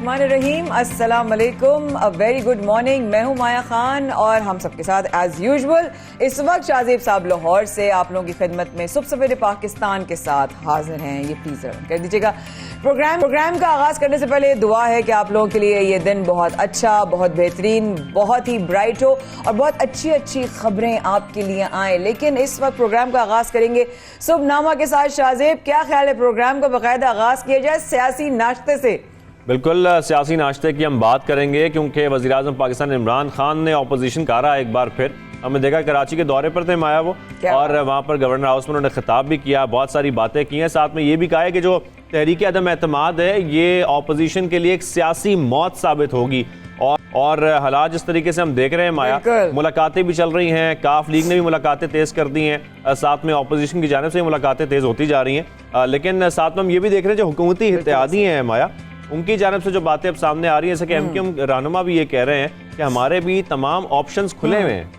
बिस्मिल्लाहिर्रहमानिर्रहीम, अस्सलाम वालेकुम, अ वेरी गुड मॉर्निंग। मैं हूं माया खान और हम सबके साथ एज यूजुअल इस वक्त शाहजेब साहब लाहौर से आप लोगों की खिदमत में सुबह सवेरे पाकिस्तान के साथ हाजिर हैं। ये प्लीज कर दीजिएगा। प्रोग्राम का आगाज करने से पहले दुआ है कि आप लोगों के लिए ये दिन बहुत अच्छा, बहुत बेहतरीन, बहुत ही ब्राइट हो और बहुत अच्छी अच्छी खबरें आपके लिए आए। लेकिन इस वक्त प्रोग्राम का आगाज करेंगे सुबहनामा के साथ। शाहजेब, क्या ख्याल है प्रोग्राम का बाकायदा आगाज किया जाए सियासी नाश्ते से? बिल्कुल, सियासी नाश्ते की हम बात करेंगे क्योंकि वज़ीर-ए-आज़म पाकिस्तान इमरान खान ने ऑपोजिशन का रहा एक बार फिर। हमने देखा कराची के दौरे पर थे माया वो, और वहाँ पर गवर्नर हाउस में उन्होंने खिताब भी किया, बहुत सारी बातें की हैं। साथ में ये भी कहा है कि जो तहरीक अदम एतमाद है ये ऑपोजिशन के लिए एक सियासी मौत साबित होगी। और हालात जिस तरीके से हम देख रहे हैं माया, मुलाकातें भी चल रही हैं, काफ लीग ने भी मुलाकातें तेज़ कर दी हैं, साथ में ऑपोजिशन की जानिब से मुलाकातें तेज़ होती जा रही हैं। लेकिन साथ में हम ये भी देख रहे हैं जो हुकूमती इत्तेहादी हैं माया, उनकी जानिब से जो बातें अब सामने आ रही हैं, जैसे कि एमक्यूएम रहनुमा भी ये कह रहे हैं कि हमारे भी तमाम ऑप्शंस खुले हुए हैं।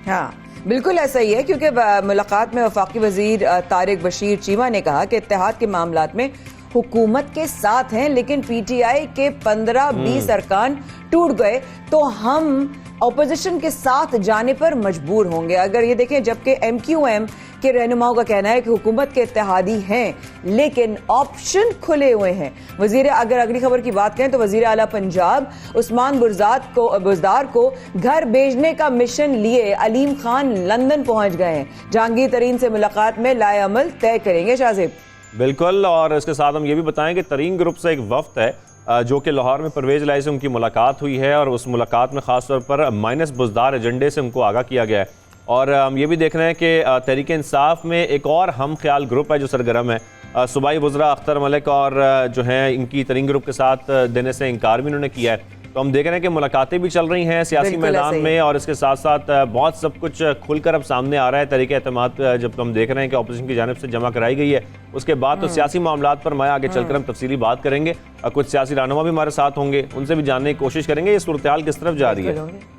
हाँ, बिल्कुल ऐसा ही है, क्योंकि मुलाकात में वफाकी वजीर तारिक बशीर चीमा ने कहा कि इत्तेहाद के मामलात में हुकूमत के साथ हैं, लेकिन पीटीआई के 15-20 अरकान टूट गए तो हम ऑपोजिशन के साथ जाने पर मजबूर होंगे। अगर ये देखें, जबकि एमक्यूएम के रहनुमाओं का कहना है कि हुकूमत के इत्तेहादी हैं लेकिन ऑप्शन खुले हुए हैं। अगर अगली खबर की बात करें तो वजीर आला पंजाब उस्मान बुज़दार को घर भेजने का मिशन लिए अलीम खान लंदन पहुंच गए हैं। जहांगीर तरीन से मुलाकात में लाए अमल तय करेंगे। शाहजेब, बिल्कुल, और इसके साथ हम ये भी बताएं कि तरीन ग्रुप से एक वफ्द है जो कि लाहौर में परवेज लाई से उनकी मुलाकात हुई है, और उस मुलाकात में खासतौर पर माइनस बुज़दार एजेंडे से उनको आगाह किया गया है। और हम ये भी देख रहे हैं कि तहरीक इंसाफ में एक और हम ख्याल ग्रुप है जो सरगर्म है। सूबाई वज़रा अख्तर मलिक और जो है इनकी तरीन ग्रुप के साथ देने से इनकार भी उन्होंने किया है। तो हम देख रहे हैं कि मुलाकातें भी चल रही हैं सियासी मैदान में, और इसके साथ साथ बहुत सब कुछ खुलकर अब सामने आ रहा है। तरीके एतमाद जब हम देख रहे हैं कि ऑपोजिशन की जानिब से जमा कराई गई है, उसके बाद तो सियासी मामलात पर मैं आगे चलकर हम तफसीली बात करेंगे। कुछ सियासी रहनुमा भी हमारे साथ होंगे, उनसे भी जानने की कोशिश करेंगे ये सूरत हाल किस तरफ जा रही है।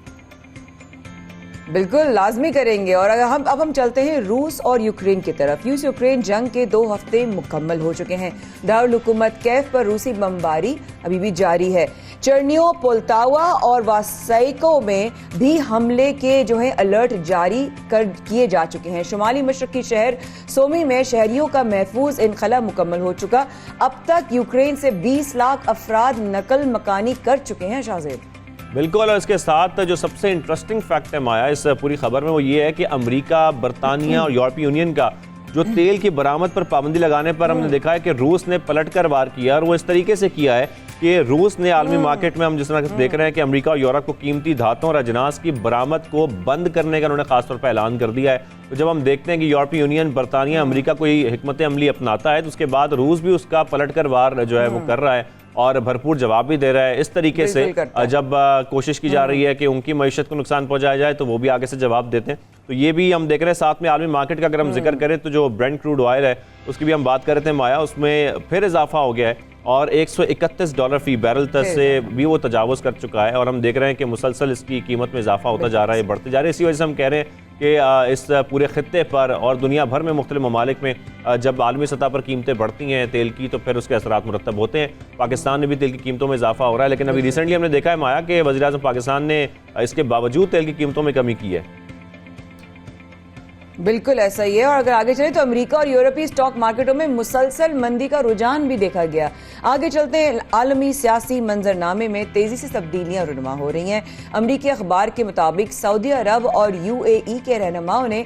बिल्कुल लाजमी करेंगे। और अब हम चलते हैं रूस और यूक्रेन की तरफ। रूस यूक्रेन जंग के 2 हफ्ते मुकम्मल हो चुके हैं। दारुल हुकूमत कैफ पर रूसी बमबारी अभी भी जारी है। चर्नियो, पोल्टावा और वासाइको में भी हमले के जो है अलर्ट जारी किए जा चुके हैं। शुमाली मशरकी शहर सोमी में शहरियों का महफूज इनखला मुकम्मल हो चुका। अब तक यूक्रेन से 20 लाख अफराद नकल मकानी कर चुके हैं। शाहजेब, बिल्कुल, और इसके साथ जो सबसे इंटरेस्टिंग फैक्ट है माया इस पूरी खबर में वो ये है कि अमेरिका, बरतानिया और यूरोपीय यूनियन का जो तेल की बरामद पर पाबंदी लगाने पर हमने देखा है कि रूस ने पलटकर वार किया, और वो इस तरीके से किया है कि रूस ने आलमी मार्केट में हम जिस तरह से देख रहे हैं कि अमेरिका और यूरोप को कीमती धातुओं और अजनास की बरामद को बंद करने का उन्होंने खासतौर पर ऐलान कर दिया है। तो जब हम देखते हैं कि यूरोपीय यूनियन, बरतानिया, अमेरिका कोई हिकमत अमली अपनाता है तो उसके बाद रूस भी उसका पलटकर वार जो है वो कर रहा है और भरपूर जवाब भी दे रहा है। इस तरीके से जब कोशिश की जा रही है कि उनकी मईशत को नुकसान पहुंचाया जाए तो वो भी आगे से जवाब देते हैं। तो ये भी हम देख रहे हैं। साथ में आलमी मार्केट का अगर हम जिक्र करें तो जो ब्रेंट क्रूड ऑयल है उसकी भी हम बात कर रहे थे माया, उसमें फिर इजाफा हो गया है और $131 फी बैरल तक से भी वो तजावुज़ कर चुका है। और हम देख रहे हैं कि मुसलसल इसकी कीमत में इजाफा होता जा रहा है, बढ़ते जा रहे हैं। इसी वजह से हम कह रहे हैं कि इस पूरे खित्ते पर और दुनिया भर में मुख्तलिफ ममालिक में जब आलमी सतह पर कीमतें बढ़ती हैं तेल की तो फिर उसके असरात मुरतब होते हैं। पाकिस्तान में भी तेल की कीमतों में इजाफा हो रहा है, लेकिन अभी रिसेंटली हमने देखा है माया कि वज़ीर-ए-आज़म पाकिस्तान ने इसके बावजूद तेल की कीमतों में कमी की है। बिल्कुल ऐसा ही है। और अगर आगे चले तो अमेरिका और यूरोपीय स्टॉक मार्केटों में मुसलसल मंदी का रुझान भी देखा गया। आगे चलते हैं, आलमी सियासी मंजरनामे में तेजी से तब्दीलियां रुनुमा हो रही हैं। अमरीकी अखबार के मुताबिक सऊदी अरब और यूएई के रहनुमाओं ने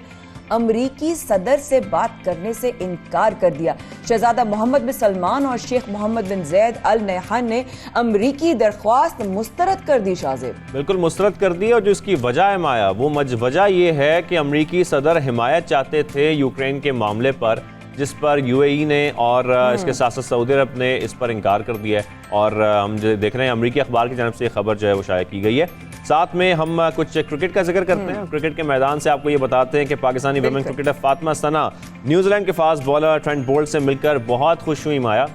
अमरीकी सदर से बात करने से इनकार कर दिया। शहजादा मोहम्मद बिन सलमान और शेख मोहम्मद बिन जैद अल नहयान ने अमरीकी दरख्वास्त मुस्तरद कर दी। शाहजेब, बिल्कुल मुस्तरद कर दी, और जो इसकी वजह है माया वो वजह ये है कि अमरीकी सदर हिमायत चाहते थे यूक्रेन के मामले पर, जिस पर यूएई ने और इसके साथ साथ सऊदी अरब ने इस पर इनकार कर दिया है। और हम जो देख रहे हैं अमरीकी अखबार की जानब से ये खबर जो है वो शाया की गई है। साथ में हम कुछ क्रिकेट का जिक्र करते हैं। क्रिकेट के मैदान से आपको ये बताते हैं कि पाकिस्तानी वुमेन क्रिकेटर फातिमा सना न्यूजीलैंड के फास्ट बॉलर ट्रेंट बोल्ट से मिलकर बहुत खुश हुई माया।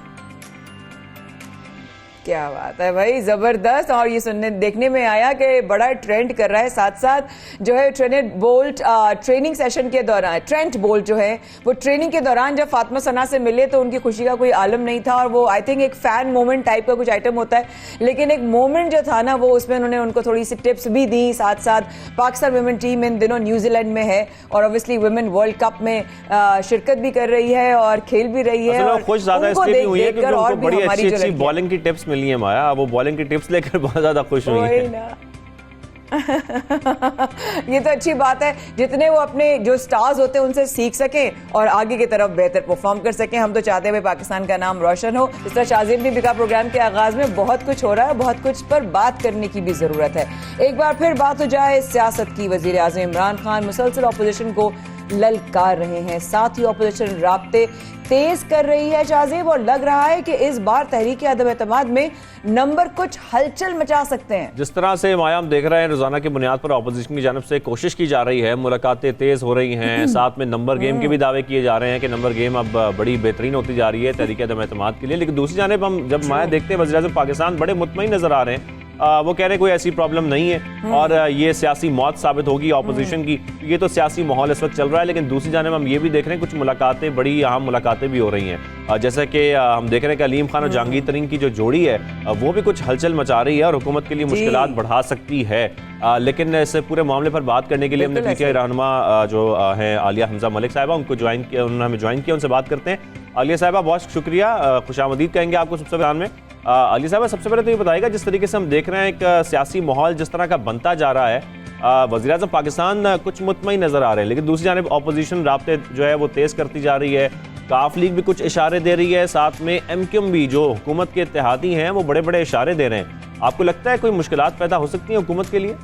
क्या बात है भाई, जबरदस्त। और ये सुनने देखने में आया कि बड़ा ट्रेंड कर रहा है, साथ साथ जो है ट्रेंट बोल्ट ट्रेनिंग सेशन के दौरान, ट्रेंट बोल्ट जो है वो ट्रेनिंग के दौरान जब फातिमा सना से मिले तो उनकी खुशी का कोई आलम नहीं था, और वो आई थिंक एक फैन मोमेंट टाइप का कुछ आइटम होता है, लेकिन एक मोमेंट जो था ना वो उसमें उन्होंने उनको थोड़ी सी टिप्स भी दी। साथ साथ पाकिस्तान वुमेन टीम इन दिनों न्यूजीलैंड में है और ऑब्वियसली वुमेन वर्ल्ड कप में शिरकत भी कर रही है और खेल भी रही है। और खुश ज्यादा इसलिए भी हुई है क्योंकि उनको बड़ी अच्छी बॉलिंग की टिप्स मिली है माया, वो बॉलिंग की टिप्स लेकर बहुत ज्यादा खुश हुई है। ये तो अच्छी बात है, जितने वो अपने जो स्टार्स होते हैं उनसे सीख सकें और आगे की तरफ बेहतर परफॉर्म कर सकें। हम तो चाहते हैं पाकिस्तान का नाम रोशन हो। इस तरह शाज़िम ने भी कहा प्रोग्राम के आगाज में बहुत कुछ हो रहा है, बहुत कुछ पर बात करने की भी जरूरत है। एक बार फिर बात हो जाए सियासत की। वजीर आज़म इमरान खान मुसलसल ऑपोजिशन को ललकार रहे हैं, साथ ही ऑपोजिशन राब्ते तेज कर रही है शाज़िब, और लग रहा है कि इस बार तहरीक अदम एतमाद में नंबर कुछ हलचल मचा सकते हैं। जिस तरह से माया हम देख रहे हैं रोजाना की बुनियाद पर ऑपोजिशन की जानब से कोशिश की जा रही है, मुलाकातें तेज हो रही हैं, साथ में नंबर गेम के भी दावे किए जा रहे हैं कि नंबर गेम अब बड़ी बेहतरीन होती जा रही है तहरीक अदम एतमाद के लिए। लेकिन दूसरी जानब हम जब माया देखते हैं वज़ीर आज़म पाकिस्तान बड़े मुतमईन नजर आ रहे हैं, वो कह रहे हैं कोई ऐसी प्रॉब्लम नहीं है और ये सियासी मौत साबित होगी ऑपोजिशन की। ये तो सियासी माहौल इस वक्त चल रहा है, लेकिन दूसरी जानब हम ये भी देख रहे हैं कुछ मुलाकातें, बड़ी अहम मुलाकातें भी हो रही हैं। जैसे कि हम देख रहे हैं कि अलीम खान और जहांगीर तरीन की जो जोड़ी है वो भी कुछ हलचल मचा रही है और हुकूमत के लिए मुश्किलात बढ़ा सकती है। लेकिन इस पूरे मामले पर बात करने के लिए हमने पीटीआई रहनुमा जो हैं आलिया हमजा मलिक साहिबा, उनको ज्वाइन किया, उन्होंने हमें ज्वाइन किया, उनसे बात करते हैं। आलिया साहिबा बहुत शुक्रिया, खुशामदीद कहेंगे आपको सबसे पहले में। अली साहब सबसे पहले तो ये बताइएगा, जिस तरीके से हम देख रहे हैं एक सियासी माहौल जिस तरह का बनता जा रहा है, वज़ीर आज़म पाकिस्तान कुछ मुतमईन नजर आ रहे हैं, लेकिन दूसरी जानिब ऑपोजिशन राब्ते जो है वो तेज करती जा रही है, काफ लीग भी कुछ इशारे दे रही है, साथ में एमक्यूएम भी जो हुकूमत के इत्तेहादी हैं वो बड़े बड़े इशारे दे रहे हैं। आपको लगता है कोई मुश्किलात पैदा हो सकती है हुकूमत के लिए?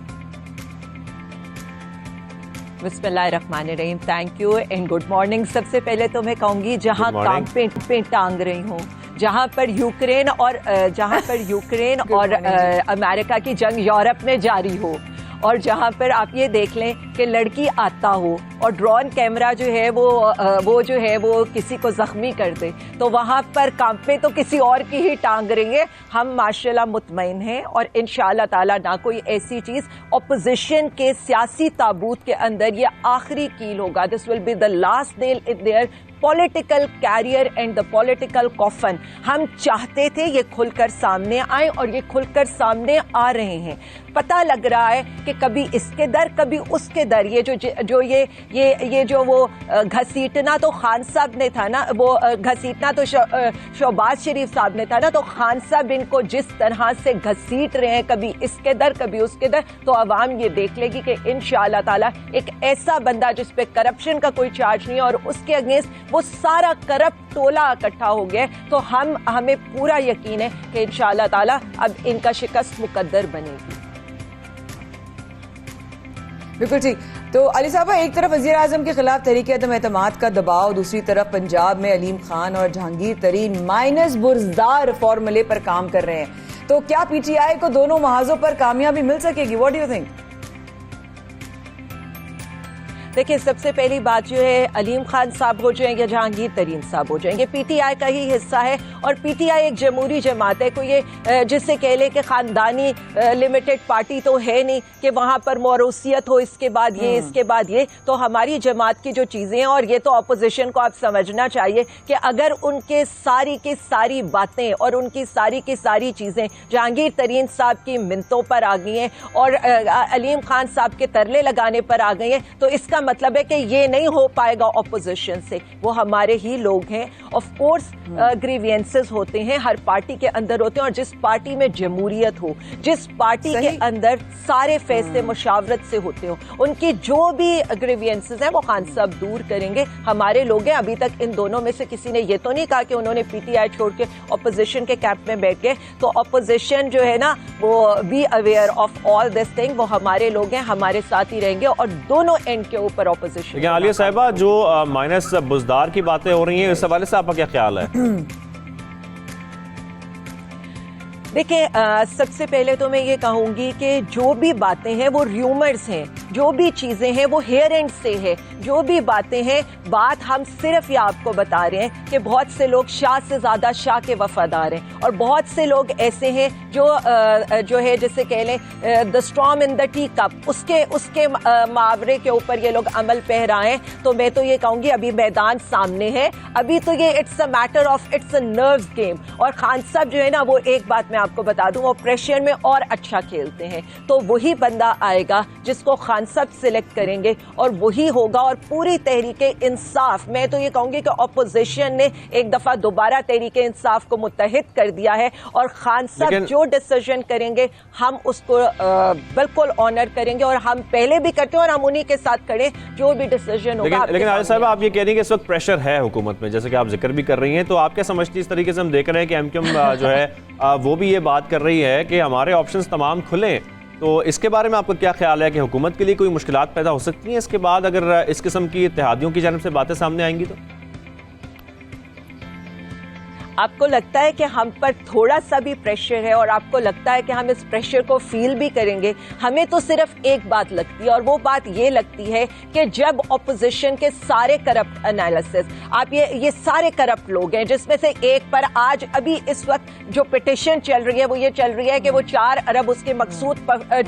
बिस्मिल्लाहिर्रहमानिर्रहीम, thank you and good morning. सबसे पहले तो मैं कहूंगी जहां काम पे टांग रही हूँ, जहां पर यूक्रेन और अमेरिका की जंग यूरोप में जारी हो, और जहां पर आप ये देख लें कि लड़की आता हो और ड्रोन कैमरा जो है वो किसी को जख्मी कर दे, तो वहां पर कांपे तो किसी और की ही टांग रही है। हम माशाल्लाह मुतमईन हैं और इंशाअल्लाह ताला ना कोई ऐसी चीज ऑपोजिशन के सियासी ताबूत के अंदर ये आखिरी कील होगा। This will be the last nail in their political career and the political coffin. हम चाहते थे ये खुलकर सामने आए और ये खुलकर सामने आ रहे हैं। पता लग रहा है कि कभी इसके दर कभी उसके दर, ये जो वो घसीटना तो खान साहब ने था ना, वो घसीटना तो शहबाज शरीफ साहब ने था ना, तो खान साहब इनको जिस तरह से घसीट रहे हैं कभी इसके दर कभी उसके दर, तो अवाम ये देख लेगी कि इंशाअल्लाह ताला एक ऐसा बंदा जिस पे करप्शन का कोई चार्ज नहीं है और उसके अगेंस्ट वो सारा करप्ट टोला इकट्ठा हो गया, तो हमें पूरा यकीन है कि इंशाअल्लाह ताला अब इनका शिकस्त मुकद्दर बनेगी। बिल्कुल ठीक। तो अली साहबा, एक तरफ वज़ीर आज़म के खिलाफ तहरीक अदम एतमाद का दबाव, दूसरी तरफ पंजाब में अलीम खान और जहांगीर तरीन माइनस बुर्जदार फॉर्मूले पर काम कर रहे हैं, तो क्या पीटीआई को दोनों महाजों पर कामयाबी मिल सकेगी? What do you think? देखिए, सबसे पहली बात जो है, अलीम खान साहब हो जाएंगे, जहांगीर तरीन साहब हो जाएंगे, पीटीआई का ही हिस्सा है और पीटीआई एक जमहूरी जमात है। कोई ये जिससे कह ले कि खानदानी लिमिटेड पार्टी तो है नहीं कि वहाँ पर मौरूसियत हो, इसके बाद ये इसके बाद ये, तो हमारी जमात की जो चीज़ें हैं, और ये तो अपोजिशन को आप समझना चाहिए कि अगर उनके सारी की सारी बातें और उनकी सारी की सारी चीज़ें जहांगीर तरीन साहब की मिन्नतों पर आ गई हैं और अलीम खान साहब के तरले लगाने पर आ गई हैं, तो इसका मतलब है कि ये नहीं हो पाएगा ऑपोजिशन से। वो हमारे ही लोग हैं। ऑफ कोर्स ग्रीवियंसेस होते हैं, हर पार्टी के अंदर होते हैं, और जिस पार्टी में जमहूरियत हो, जिस पार्टी के अंदर सारे फैसले मुशावरत से होते हो, उनकी जो भी ग्रीवियंसेस हैं वो खान साहब दूर करेंगे। हमारे लोग हैं। अभी तक इन दोनों में से किसी ने ये तो नहीं कहा कि उन्होंने पीटीआई छोड़ के ऑपोजिशन के कैंप में बैठ गए। तो ऑपोजिशन जो है ना, वो be aware of all this thing, वो हमारे लोग हैं, हमारे साथ ही रहेंगे और दोनों एंड के ऊपर ऑपोजिशन। आलिया साहिबा, जो माइनस बुजदार की बातें हो रही हैं, इस हवाले से आपका क्या ख्याल है? देखिए, सबसे पहले तो मैं ये कहूंगी कि जो भी बातें हैं वो र्यूमर्स हैं, जो भी चीजें हैं वो हेयर एंड से है, जो भी बातें हैं, बात हम सिर्फ ये आपको बता रहे हैं कि बहुत से लोग शाह से ज्यादा शाह के वफादार हैं और बहुत से लोग ऐसे हैं जो है जिसे कह लें the storm in the tea cup, उसके मुहावरे के ऊपर ये लोग अमल पहराएं हैं। तो मैं तो ये कहूंगी अभी मैदान सामने है, अभी तो ये it's a matter of it's a nerves game. और खान साहब जो है ना, वो एक बात मैं आपको बता दूं, वो प्रेशर में और अच्छा खेलते हैं, तो वही बंदा आएगा जिसको खान साहब सिलेक्ट करेंगे और वही होगा। और पूरी तहरीके इंसाफ, मैं तो ये कहूंगी कि ऑपोजिशन ने एक दफा दोबारा तहरीके इंसाफ को मुत्तहिद कर दिया है और खान साहब जो डिसीजन करेंगे हम उसको बिल्कुल ऑनर करेंगे और हम पहले भी करते हैं और हम उन्हीं के साथ खड़े जो भी डिसीजन होगा। लेकिन आलिया साहब, आप ये कह रही हैं कि इस वक्त प्रेशर है हुकूमत में, जैसे कि आप जिक्र भी कर रही हैं, तो आप क्या समझती हैं? इस तरीके से हम देख रहे हैं कि एमक्यूएम जो है वो भी ये बात कर रही है कि हमारे ऑप्शंस तमाम खुले, तो इसके बारे में आपका क्या ख्याल है कि हुकूमत के लिए कोई मुश्किलात पैदा हो सकती हैं इसके बाद, अगर इस किस्म की इत्तेहादियों की जानिब से बातें सामने आएंगी तो? आपको लगता है कि हम पर थोड़ा सा भी प्रेशर है और आपको लगता है कि हम इस प्रेशर को फील भी करेंगे? हमें तो सिर्फ एक बात लगती है और वो बात ये लगती है कि जब ऑपोजिशन के सारे करप्ट एनालिसिस, आप ये सारे करप्ट लोग हैं, जिसमें से एक पर आज अभी इस वक्त जो पिटिशन चल रही है वो ये चल रही है कि वो 4 अरब उसके मकसूद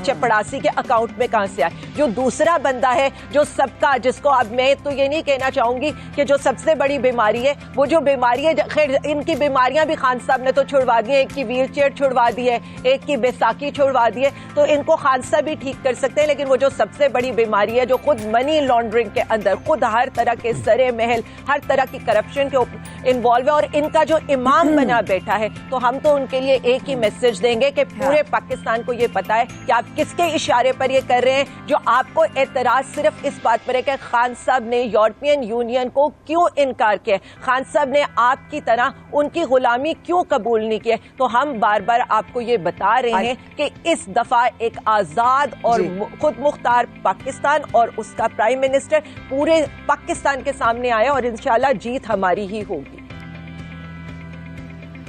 चपड़ासी के अकाउंट में कहां से आए। जो दूसरा बंदा है जो सबका, जिसको अब मैं तो ये नहीं कहना चाहूंगी कि जो सबसे बड़ी बीमारी है, वो जो बीमारी है, खैर इनकी बीमारियां भी खान साहब ने तो छुड़वा दी है, एक की व्हील चेयर छुड़वा दी है, एक की बैसाखी छुड़वा दी है, तो इनको खान साहब भी ठीक कर सकते हैं। लेकिन वो जो सबसे बड़ी बीमारी है, जो खुद मनी लॉन्ड्रिंग के अंदर, खुद हर तरह के सरे महल, हर तरह की करप्शन के इन्वॉल्व है और इनका जो इमाम बना बैठा है, तो हम तो उनके लिए एक ही मैसेज देंगे कि पूरे पाकिस्तान को ये पता है कि आप किसके इशारे पर ये कर रहे हैं। जो आपको एतराज सिर्फ इस बात पर है कि खान साहब ने यूरोपियन यूनियन को क्यों इनकार किया, खान साहब ने आपकी तरह उनकी गुलामी क्यों कबूल नहीं किया। तो हम बार बार आपको ये बता रहे हैं कि इस दफा एक आजाद और खुद मुख्तार पाकिस्तान और उसका प्राइम मिनिस्टर पूरे पाकिस्तान के सामने आया और इंशाल्लाह जीत हमारी ही होगी।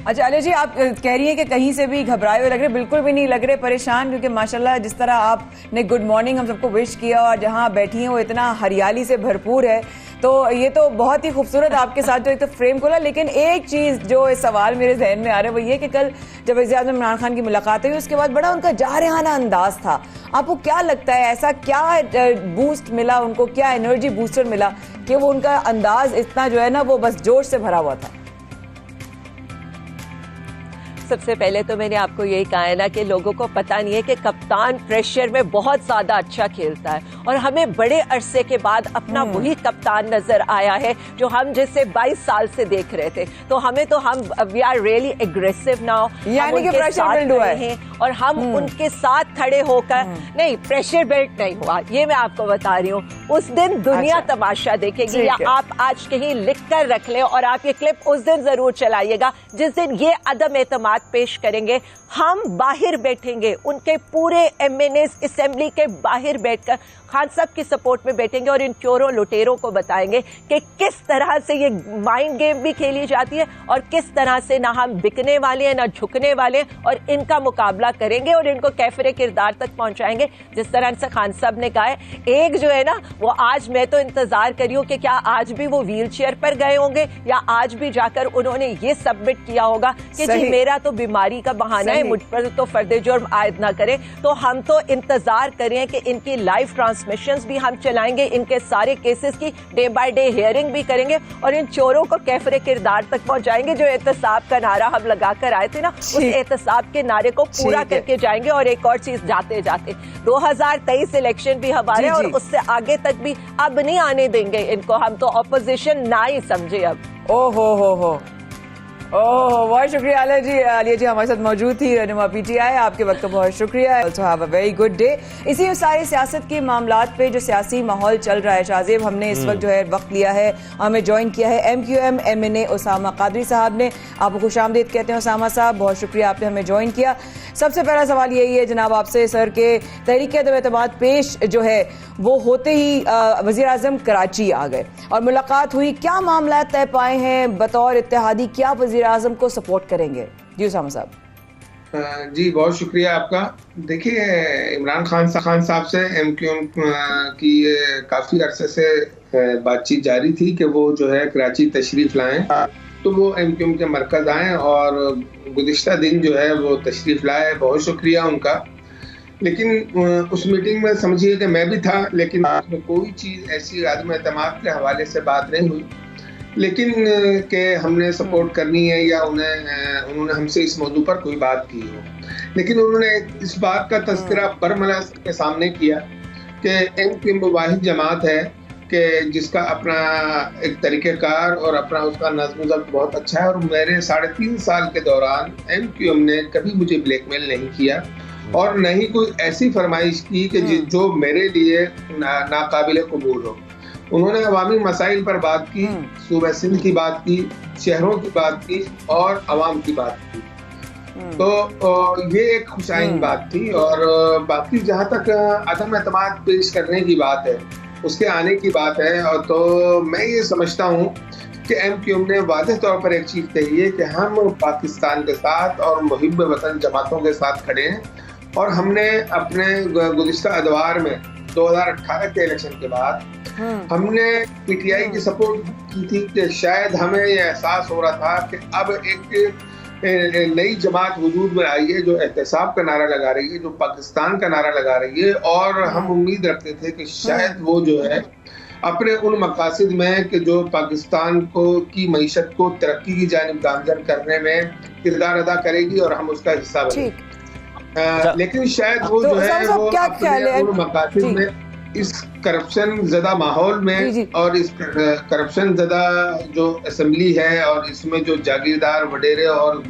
अच्छा आलिया जी, आप कह रही हैं कि कहीं से भी घबराए हुए लग रहे, बिल्कुल भी नहीं लग रहे परेशान, क्योंकि माशाल्लाह जिस तरह आपने गुड मॉर्निंग हम सबको विश किया और जहां बैठी हैं वो इतना हरियाली से भरपूर है, तो ये तो बहुत ही खूबसूरत आपके साथ जो एक तो फ्रेम खोला। लेकिन एक चीज जो इस सवाल मेरे जहन में आ रहा है वो ये कि कल जब वज़ीर-ए-आज़म इमरान खान की मुलाकात हुई उसके बाद बड़ा उनका जारहाना अंदाज था, आपको क्या लगता है ऐसा क्या बूस्ट मिला उनको, क्या एनर्जी बूस्टर मिला कि वो उनका अंदाज इतना जो है ना वो बस जोश से भरा हुआ था? सबसे पहले तो मैंने आपको यही कहा है ना कि लोगों को पता नहीं है कि कप्तान प्रेशर में बहुत ज्यादा अच्छा खेलता है और हमें बड़े अरसे के बाद अपना वही कप्तान नजर आया है जो हम जैसे 22 साल से देख रहे थे। तो हम we are really aggressive now, यानी कि प्रेशर बिल्ड हुआ है और हम उनके साथ खड़े होकर, नहीं प्रेशर बिल्ड नहीं हुआ, ये मैं आपको बता रही हूँ। उस दिन दुनिया तमाशा देखेगी, या आप आज कहीं लिख कर रख ले और आप ये क्लिप उस दिन जरूर चलाइएगा जिस दिन ये अदम एतमाद पेश करेंगे। हम बाहर बैठेंगे, उनके पूरे एमएनएस असेंबली के बाहर बैठकर खान साहब की सपोर्ट में बैठेंगे और इन चोरों लुटेरों को बताएंगे कि किस तरह से ये माइंड गेम भी खेली जाती है और किस तरह से ना हम बिकने वाले हैं ना झुकने वाले हैं, और इनका मुकाबला करेंगे और इनको कैफरे किरदार तक पहुंचाएंगे। जिस तरह से खान साहब ने कहा है, एक जो है ना वो आज मैं तो इंतजार करी हूं कि क्या आज भी वो व्हील चेयर पर गए होंगे या आज भी जाकर उन्होंने ये सबमिट किया होगा कि जी मेरा तो बीमारी का बहाना है, मुझ पर तो फर्दे जुर्म आयद ना करें। तो हम तो इंतजार करें कि इनकी लाइव ट्रांसमिशंस भी हम चलाएंगे, इनके सारे केसेस की डे बाय डे हियरिंग भी करेंगे और इन चोरों को कैफरे किरदार तक पहुंचाएंगे। जो एहतसाब का नारा हम लगा कर आए थे ना, उस एहतसाब के नारे को पूरा करके जाएंगे। और एक और चीज जाते जाते 2023 इलेक्शन भी हमारे और उससे आगे तक भी अब नहीं आने देंगे इनको, हम तो ऑपोजिशन ना ही समझे अब। ओह बहुत शुक्रिया आलिया जी। आलिया जी हमारे साथ मौजूद थी, रहनुमा पीटीआई, आपके वक्त का बहुत शुक्रिया। Also have a very good day. इसी सारे सियासत के मामलात पे जो सियासी माहौल चल रहा है शाहजेब, हमने इस वक्त जो है वक्त लिया है, हमें ज्वाइन किया है एमक्यूएम एमएनए उसामा कादरी साहब ने। आपको खुशामदीद कहते हैं उसामा साहब, बहुत शुक्रिया आपने हमें ज्वाइन किया। सबसे पहला सवाल यही है जनाब आपसे सर के तहरीक अदम-ए-एतमाद पेश जो है वो होते ही वज़ीर आज़म कराची आ गए और मुलाकात हुई, क्या मामला तय पाए हैं बतौर इत्तेहादी, क्या वज़ीर आज़म को सपोर्ट करेंगे? जी उसामा साहब। जी बहुत शुक्रिया आपका। देखिए, इमरान खान साहब से एमक्यूएम की काफ़ी अरसे से बातचीत जारी थी कि वो जो है कराची तशरीफ़ लाएं, तो वो एमक्यूएम के मरकज़ आएँ और गुज़िश्ता दिन जो है वो तशरीफ़ लाए। बहुत शुक्रिया उनका। लेकिन उस मीटिंग में समझिए कि मैं भी था, लेकिन उसमें कोई चीज़ ऐसी आदम एतमाद के हवाले से बात नहीं हुई, लेकिन कि हमने सपोर्ट करनी है या उन्होंने हमसे इस मौजू पर कोई बात की हो। लेकिन उन्होंने इस बात का तज़किरा बरमला के सामने किया कि एमक्यूएम वो वाहिद जमात है कि जिसका अपना एक तरीक़ेकार और अपना उसका नज़्म ज़ब्त बहुत अच्छा है, और मेरे 3.5 साल के दौरान एमक्यूएम ने कभी मुझे ब्लैकमेल नहीं किया और न ही कोई ऐसी फरमाइश की कि जो मेरे लिए नाकाबिल कबूल हो। उन्होंने अवामी मसाइल पर बात की, सूबा सिंध की बात की, शहरों की बात की और अवाम की बात की। तो ये एक खुशाइन बात थी। और बाकी जहाँ तक अदम एतमाद पेश करने की बात है, उसके आने की बात है, और तो मैं ये समझता हूँ कि एमक्यूएम ने वाज़ेह तौर पर एक चीज़ कही है कि हम पाकिस्तान के साथ और मुहिब वतन जमातों के साथ खड़े हैं। और हमने अपने गुज़िश्ता अदवार में 2018 के इलेक्शन के बाद हमने पीटीआई की सपोर्ट की थी कि शायद हमें ये एहसास हो रहा था कि अब एक नई जमात वजूद में आई है जो एहतसाब का नारा लगा रही है, जो पाकिस्तान का नारा लगा रही है, और हम उम्मीद रखते थे कि शायद वो जो है अपने उन मकासद में कि जो पाकिस्तान को की मईशत को तरक्की की जानिब गामजन करने में किरदार अदा करेगी और हम उसका हिस्सा बनेंगे। लेकिन शायद वो जो है वो अपने उन मकासद में इस करप्शन ज़दा माहौल में और इस करप्शन ज़दा जो असेंबली है और इसमें जो जागीरदार वडेरे और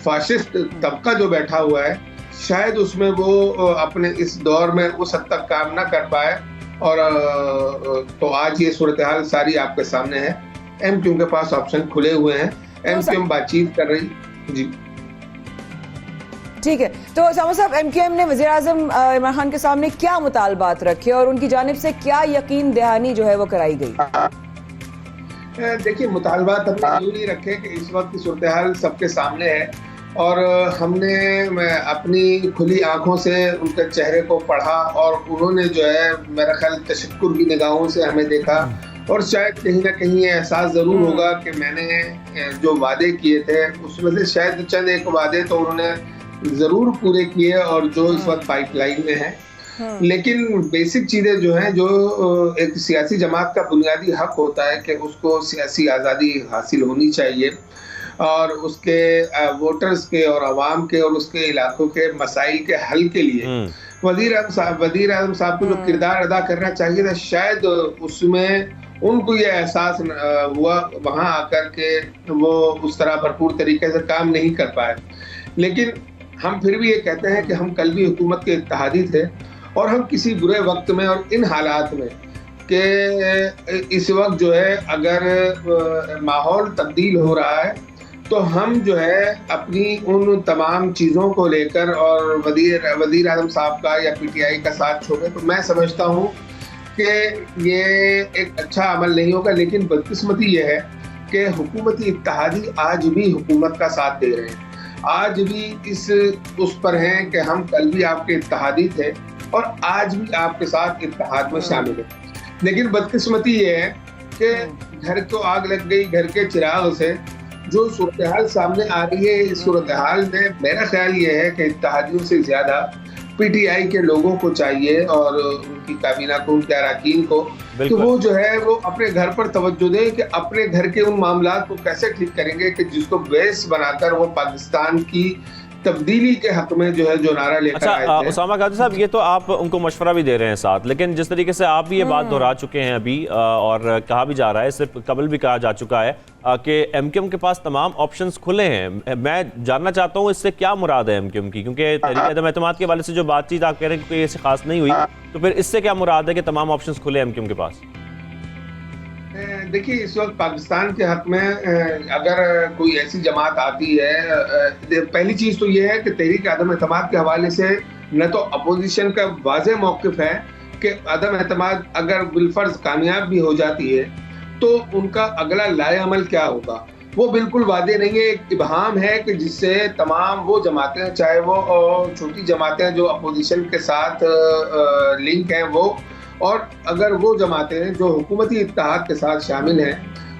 फाशिस्ट तबका जो बैठा हुआ है, शायद उसमें वो अपने इस दौर में उस हद तक काम ना कर पाए। और तो आज ये सूरत हाल सारी आपके सामने है। एमक्यूएम के पास ऑप्शन खुले हुए हैं, एमक्यूएम बातचीत कर रही। जी ठीक है, तो सामा साहब, एमक्यूएम ने वज़ीर आज़म इमरान खान के सामने क्या मुतालबात रखे और उनकी जानिब से क्या यकीन दहानी जो है वो कराई गई? देखिए, मुतालबात हमने यूँ नहीं रखे कि इस वक्त की सूरत हाल सबके सामने है, और हमने अपनी खुली आंखों से उनके चेहरे को पढ़ा और उन्होंने जो है मेरा ख्याल तशक्कुर की निगाहों से हमें देखा, और शायद कहीं ना कहीं ये एहसास ज़रूर होगा कि मैंने जो वादे किए थे उसमें से शायद चंद एक वादे तो उन्होंने ज़रूर पूरे किए और जो इस वक्त पाइपलाइन में है। लेकिन बेसिक चीज़ें जो हैं, जो एक सियासी जमात का बुनियादी हक होता है कि उसको सियासी आज़ादी हासिल होनी चाहिए, और उसके वोटर्स के और अवाम के और उसके इलाकों के मसाइल के हल के लिए वज़ीर आज़म साहब को जो किरदार अदा करना चाहिए था, शायद उसमें उनको ये एहसास हुआ वहाँ आकर के वो उस तरह भरपूर तरीके से काम नहीं कर पाए। लेकिन हम फिर भी ये कहते हैं कि हम कल भी हुकूमत के इत्तेहादी थे, और हम किसी बुरे वक्त में और इन हालात में कि इस वक्त जो है अगर माहौल तब्दील हो रहा है, तो हम जो है अपनी उन तमाम चीज़ों को लेकर और वज़ीर आज़म साहब का या पीटीआई का साथ छोड़े, तो मैं समझता हूँ कि ये एक अच्छा अमल नहीं होगा। लेकिन बदकिस्मती ये है कि हुकूमती इत्तेहादी आज भी हुकूमत का साथ दे रहे हैं, आज भी उस पर हैं कि हम कल भी आपके इत्तेहादी थे और आज भी आपके साथ इत्तेहाद में शामिल हैं। लेकिन बदकिस्मती ये है कि घर को आग लग गई घर के चिराग से। जो सूरत हाल सामने आ रही है, इस सूरत हाल में मेरा ख्याल ये है कि इत्तेहादियों से ज़्यादा पीटीआई के लोगों को चाहिए और उनकी काबीना को, उनके अरकान को, कि वो जो है वो अपने घर पर तवज्जो दें कि अपने घर के उन मामलात को कैसे ठीक करेंगे कि जिसको बेस बनाकर वो पाकिस्तान की तब्दीली के हक में जो है जो नारा लेकर आए थे। उसामा काजी साहब, ये तो आप उनको मशवरा भी दे रहे हैं साथ, लेकिन जिस तरीके से आप भी ये बात दोहरा चुके हैं अभी और कहा भी जा रहा है, सिर्फ कबल भी कहा जा चुका है कि एमक्यूएम के पास तमाम ऑप्शंस खुले हैं। मैं जानना चाहता हूँ इससे क्या मुराद है एमक्यूएम की, क्योंकि तहरीक अदम एतमाद के वाले से जो बातचीत आप कह रहे हैं कि ऐसी खास नहीं हुई, तो फिर इससे क्या मुराद है कि तमाम ऑप्शंस खुले एमक्यूएम के पास? देखिए, इस वक्त पाकिस्तान के हक में अगर कोई ऐसी जमात आती है, पहली चीज़ तो ये है कि तहरीक अदम एतमाद के हवाले से न तो अपोजिशन का वाज़ेह मौक़िफ़ है कि अदम एतमाद अगर बिलफर्ज कामयाब भी हो जाती है तो उनका अगला लाए अमल क्या होगा। वो बिल्कुल वादे नहीं है, एक इबहाम है कि जिससे तमाम वो जमातें, चाहे वो छोटी जमातें जो अपोजिशन के साथ लिंक हैं वो, और अगर वो जमातें जो हुकूमती इत्तेहाद के साथ शामिल हैं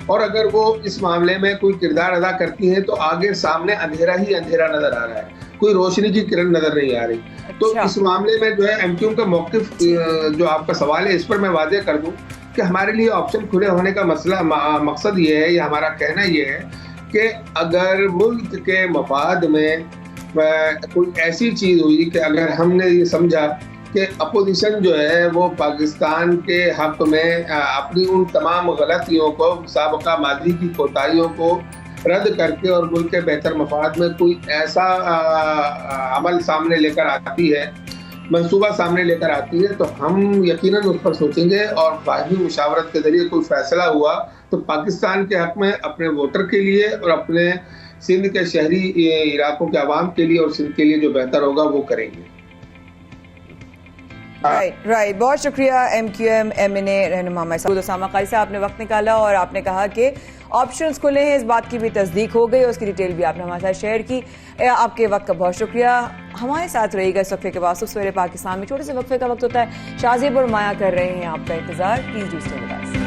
और अगर वो इस मामले में कोई किरदार अदा करती हैं तो आगे सामने अंधेरा ही अंधेरा नजर आ रहा है, कोई रोशनी की किरण नजर नहीं आ रही। तो इस मामले में जो है एमक्यूएम का मौकिफ, जो आपका सवाल है इस पर मैं वादे कर दूं कि हमारे लिए ऑप्शन खुले होने का मकसद ये है, या हमारा कहना ये है कि अगर मुल्क के मफाद में कोई ऐसी चीज़ हुई कि अगर हमने ये समझा कि अपोजिशन जो है वो पाकिस्तान के हक में अपनी उन तमाम गलतियों को, साबका माजी की कोताहियों को रद्द करके और मुल्क के बेहतर मफाद में कोई ऐसा अमल सामने लेकर आती है, मंसूबा सामने लेकर आती है, तो हम यकीनन उस पर सोचेंगे और बाहमी मुशावरत के जरिए कोई फैसला हुआ तो पाकिस्तान के हक में, अपने वोटर के लिए और अपने सिंध के शहरी इलाकों के आवाम के लिए और सिंध के लिए जो बेहतर होगा वो करेंगे। राइट, बहुत शुक्रिया एमक्यूएम एमएनए रहनुमा उसामा कारी साहब, आपने वक्त निकाला और आपने कहा कि ऑप्शंस खुले हैं, इस बात की भी तस्दीक हो गई, उसकी डिटेल भी आपने हमारे साथ शेयर की। आपके वक्त का बहुत शुक्रिया। हमारे साथ रहिएगा इस वक्फे के बाद। सवेरे पाकिस्तान में छोटे से वक्फे का वक्त होता है। शाज़ेब और माया कर रहे हैं आपका इंतजार, प्लीज डू स्टे विद अस।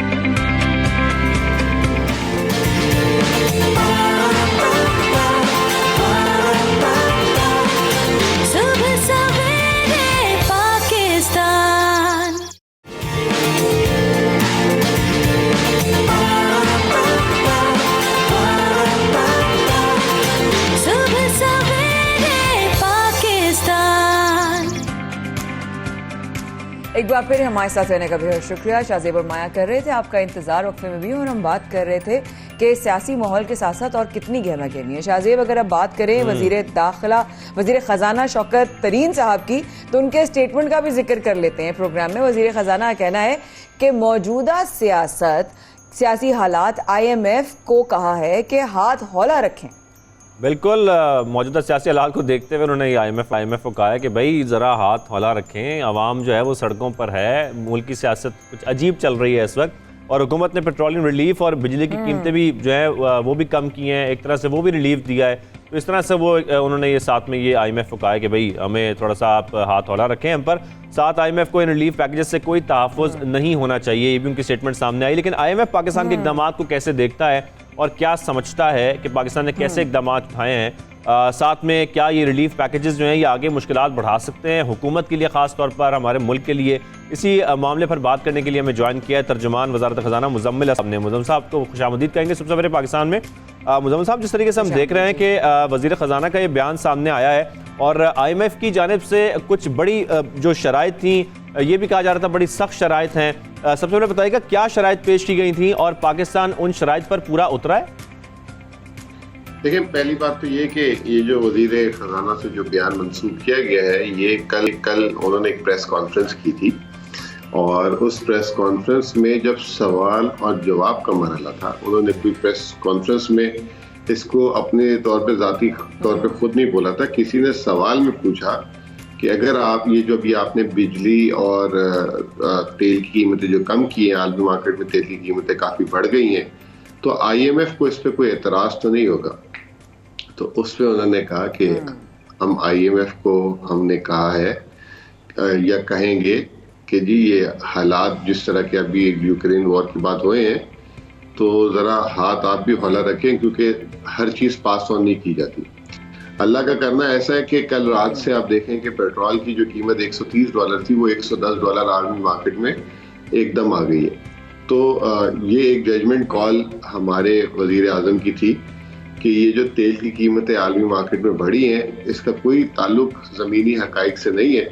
एक बार फिर हमारे साथ रहने का बहुत शुक्रिया। शाज़ेब और माया कर रहे थे आपका इंतजार वक्फे में भी, और हम बात कर रहे थे कि सियासी माहौल के साथ साथ और कितनी गहमा गहमी है। शाज़ेब, अगर आप बात करें वज़ीर दाखिला, वज़ीर ख़जाना शौकत तरीन साहब की, तो उनके स्टेटमेंट का भी जिक्र कर लेते हैं प्रोग्राम में। वज़ीर ख़जाना का कहना है कि मौजूदा सियासी हालात, IMF को कहा है कि हाथ हौला रखें। बिल्कुल, मौजूदा सियासी हालात को देखते हुए उन्होंने IMF को कहा है कि भाई ज़रा हाथ हौला रखें, आवाम जो है वो सड़कों पर है, मुल्क की सियासत कुछ अजीब चल रही है इस वक्त, और हुकूमत ने पेट्रोलियम रिलीफ और बिजली की कीमतें भी जो है वो भी कम की हैं, एक तरह से वो भी रिलीफ दिया है। तो इस तरह से वो उन्होंने ये साथ में ये IMF को कहा है कि भाई हमें थोड़ा सा आप हाथ हौला रखें हम पर। साथ IMF को इन रिलीफ पैकेजेस से कोई तहफ़्फ़ुज़ नहीं होना चाहिए, ये भी उनकी स्टेटमेंट सामने आई। लेकिन IMF पाकिस्तान के इक़दामात को कैसे देखता है और क्या समझता है कि पाकिस्तान ने कैसे इक़दामात उठाए हैं, साथ में क्या ये रिलीफ पैकेजेस जो हैं ये आगे मुश्किलात बढ़ा सकते हैं हुकूमत के लिए, ख़ास तौर पर हमारे मुल्क के लिए। इसी मामले पर बात करने के लिए हमें ज्वाइन किया है तर्जुमान वज़ारत ख़ज़ाना मुज़म्मिल साहब ने। मुज़म्मिल साहब को खुशामदीद कहेंगे सबसे पहले पाकिस्तान में। मुज़म्मिल साहब, जिस तरीके से हम देख रहे हैं कि वज़ीर ख़ज़ाना का ये बयान सामने आया है और IMF की जानिब से कुछ बड़ी जो शराइत थी, ये भी कहा जा रहा था बड़ी सख्त शराइत हैं, सबसे पहले बताइएगा क्या शराइत पेश की गई थी और पाकिस्तान उन शराइत पर पूरा उतरा है? देखिए, पहली बात तो ये कि ये जो वज़ीर ख़ज़ाना से जो बयान मंसूब किया गया है, ये कल उन्होंने एक प्रेस कॉन्फ्रेंस की थी और उस प्रेस कॉन्फ्रेंस में जब सवाल और जवाब का मरहला था, उन्होंने कोई प्रेस कॉन्फ्रेंस में इसको अपने तौर पे ज़ाती तौर पे खुद नहीं बोला था। किसी ने सवाल में पूछा कि अगर आप ये जो अभी आपने बिजली और तेल की कीमतें जो कम की हैं, आलमी मार्केट में तेल की कीमतें काफ़ी बढ़ गई हैं, तो IMF को इस पर कोई एतराज़ तो नहीं होगा। तो उस पर उन्होंने कहा कि हम IMF को हमने कहा है या कहेंगे कि जी ये हालात जिस तरह के अभी यूक्रेन वॉर की बात हुए हैं, तो ज़रा हाथ आप भी हौला रखें, क्योंकि हर चीज़ पास ऑन नहीं की जाती। अल्लाह का करना ऐसा है कि कल रात से आप देखें कि पेट्रोल की जो कीमत $130 थी वो $110 आलमी मार्केट में एकदम आ गई है। तो ये एक जजमेंट कॉल हमारे वज़ीर आज़म की थी कि ये जो तेल की कीमतें आलमी मार्केट में बढ़ी हैं, इसका कोई ताल्लुक ज़मीनी हक़ाइक़ से नहीं है।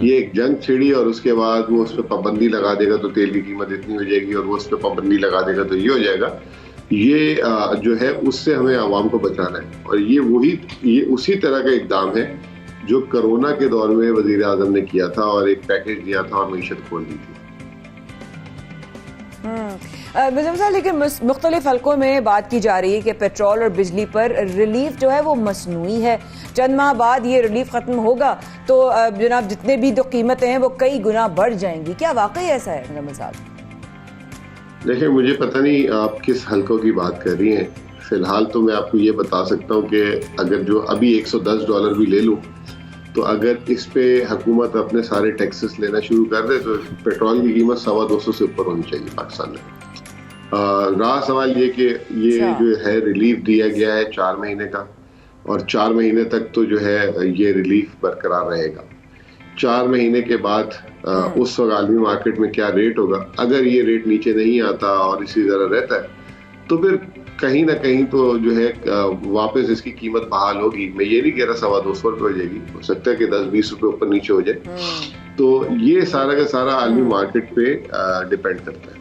ये एक जंग छिड़ी और उसके बाद वो उस पर पाबंदी लगा देगा तो तेल की कीमत इतनी हो जाएगी, और वो उस पर पाबंदी लगा देगा तो ये हो जाएगा। ये जो है उससे हमें आवाम को बचाना है, और ये उसी तरह का इक़दाम है जो कोरोना के दौर में वज़ीर आज़म ने किया था और एक पैकेज दिया था और मईशत खोल दी थी। लेकिन मुख्तलिफ हलकों में बात की जा रही है कि पेट्रोल और बिजली पर रिलीफ जो है वो मसनूई है। चंद माह बाद ये रिलीफ खत्म होगा तो जनाब जितने भी जो कीमतें हैं वो कई गुना बढ़ जाएंगी। क्या वाकई ऐसा है मुज़म्मिल साहब? देखिए, मुझे पता नहीं आप किस हलकों की बात कर रही हैं। फिलहाल तो मैं आपको ये बता सकता हूँ कि अगर जो अभी $110 भी ले लूँ, तो अगर इस पे हुकूमत अपने सारे टैक्सेस लेना शुरू कर दे तो पेट्रोल की कीमत 250 से ऊपर होनी चाहिए पाकिस्तान में। रहा सवाल ये कि ये जो है रिलीफ दिया गया है 4 महीने का, और 4 महीने तक तो जो है ये रिलीफ बरकरार रहेगा। 4 महीने के बाद उस वक्त आलमी मार्केट में क्या रेट होगा, अगर ये रेट नीचे नहीं आता और इसी तरह रहता है तो फिर कहीं ना कहीं तो जो है वापस इसकी कीमत बहाल होगी। मैं ये नहीं कह रहा 250 रुपये हो जाएगी, हो सकता है कि 10-20 रुपये ऊपर नीचे हो जाए। तो ये सारा का सारा आलमी मार्केट पे डिपेंड करता है।